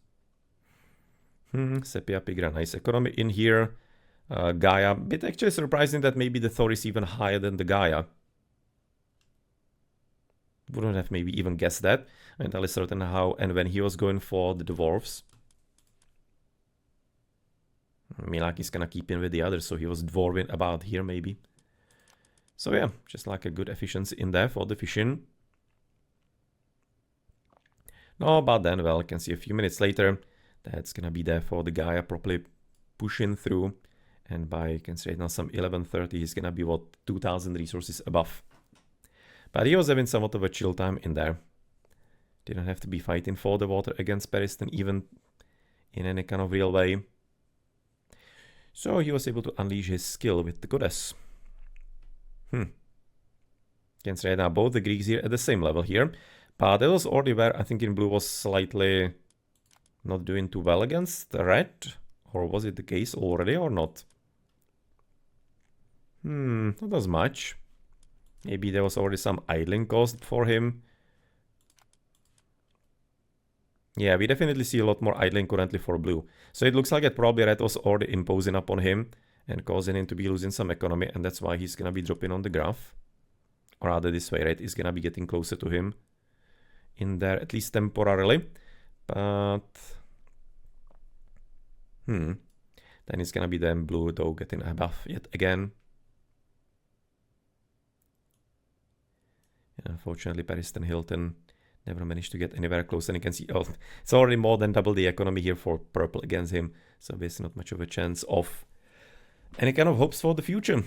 Sepia Pigra, nice economy in here. Gaia, bit actually surprising that maybe the Thor is even higher than the Gaia. Wouldn't have maybe even guessed that. I'm entirely certain how and when he was going for the dwarves. I mean, like he's gonna keep in with the others, so he was dwarving about here maybe. So yeah, just like a good efficiency in there for the fishing. No, but then, well, you can see a few minutes later, that's gonna be there for the Gaia properly pushing through. And by, you can say now some 11:30, he's gonna be, what, 2,000 resources above. But he was having somewhat of a chill time in there. Didn't have to be fighting for the water against Periston even in any kind of real way. So he was able to unleash his skill with the goddess. Can say now both the Greeks here at the same level here. But that was already where I think in blue was slightly not doing too well against red. Or was it the case already or not? Not as much. Maybe there was already some idling cost for him. Yeah, we definitely see a lot more idling currently for blue. So it looks like that probably red was already imposing upon him and causing him to be losing some economy, and that's why he's gonna be dropping on the graph. Or rather this way, red is gonna be getting closer to him in there, at least temporarily. But then it's gonna be then blue though getting above yet again. And unfortunately, Periston Hilton never managed to get anywhere close, and you can see, oh, it's already more than double the economy here for purple against him. So there's not much of a chance of any kind of hopes for the future.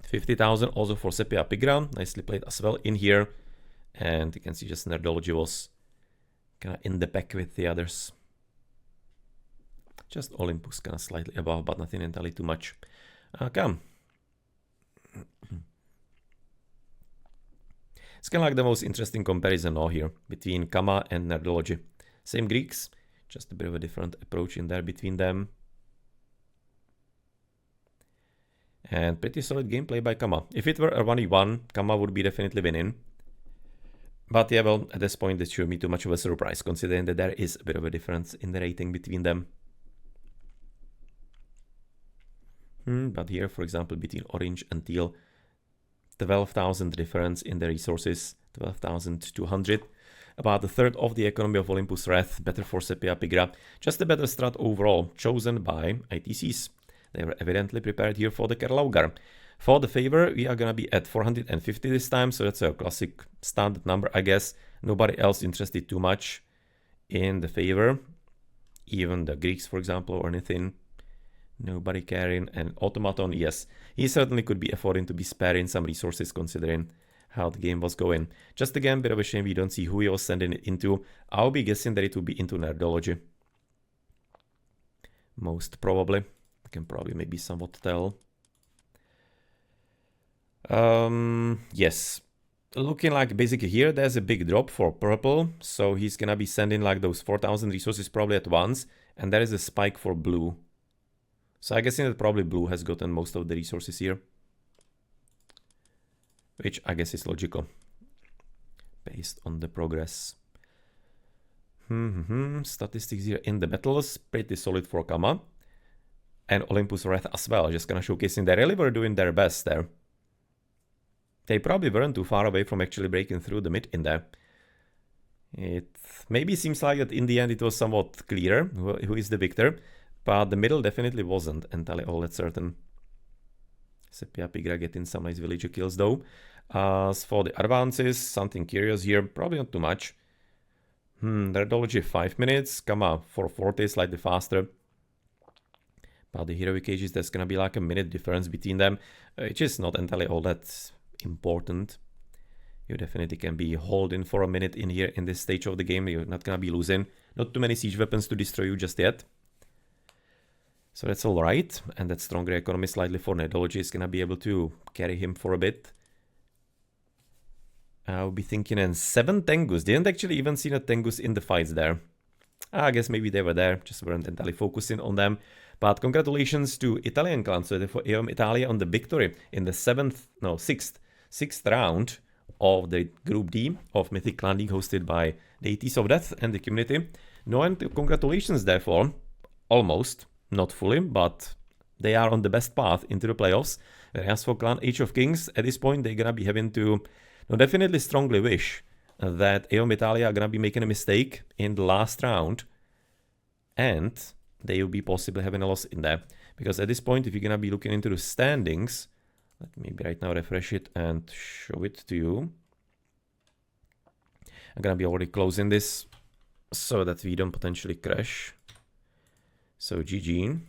50,000 also for Sepia Pigra, nicely played as well in here. And you can see just Nerdology was kind of in the back with the others. Just Olympus kind of slightly above, but nothing entirely too much. Come. It's kind of like the most interesting comparison now here between Kama and Nerdology. Same Greeks, just a bit of a different approach in there between them. And pretty solid gameplay by Kama. If it were a 1v1, Kama would be definitely winning. But yeah, well, at this point, this shouldn't be too much of a surprise, considering that there is a bit of a difference in the rating between them. But here, for example, between orange and teal, 12,000 difference in the resources, 12,200. About a third of the economy of Olympus Wrath, better for Sepia Pigra. Just a better strat overall, chosen by ITCs. They were evidently prepared here for the Kerlaugar. For the favor, we are gonna be at 450 this time, so that's a classic standard number, I guess. Nobody else interested too much in the favor. Even the Greeks, for example, or anything. Nobody caring. And Automaton, yes, he certainly could be affording to be sparing some resources considering how the game was going. Just again, bit of a shame we don't see who he was sending it into. I'll be guessing that it will be into Nerdology. Most probably. I can probably maybe somewhat tell. Yes. Looking like basically here, there's a big drop for purple. So he's gonna be sending like those 4,000 resources probably at once. And there is a spike for blue. So I guess that probably blue has gotten most of the resources here. Which I guess is logical. Based on the progress. Statistics here in the battles. Pretty solid for Kama. And Olympus Wrath as well. Just kind of showcasing they really were doing their best there. They probably weren't too far away from actually breaking through the mid in there. It maybe seems like that in the end it was somewhat clearer who is the victor. But the middle definitely wasn't entirely all that certain. Sepia Pigra getting some nice villager kills though. As for the advances, something curious here, probably not too much. Nerdology 5 minutes, Kama 440, slightly faster. But the heroic ages, there's gonna be like a minute difference between them, which is not entirely all that important. You definitely can be holding for a minute in here in this stage of the game. You're not gonna be losing. Not too many siege weapons to destroy you just yet. So that's all right. And that stronger economy slightly for Nerdology is gonna be able to carry him for a bit. I'll be thinking in 7 Tengus. Didn't actually even see the Tengus in the fights there. I guess maybe they were there, just weren't entirely focusing on them. But congratulations to Italian clan, so therefore EOM Italia on the victory in the sixth round of the Group D of Mythic Clan League hosted by Deities of Death and the community. No, and congratulations therefore, almost, not fully, but they are on the best path into the playoffs. Whereas for Clan Age of Kings, at this point they're gonna be having to definitely strongly wish that EOM Italia are gonna be making a mistake in the last round and they will be possibly having a loss in there. Because at this point, if you're gonna be looking into the standings, let me right now refresh it and show it to you. I'm gonna be already closing this so that we don't potentially crash. So GG.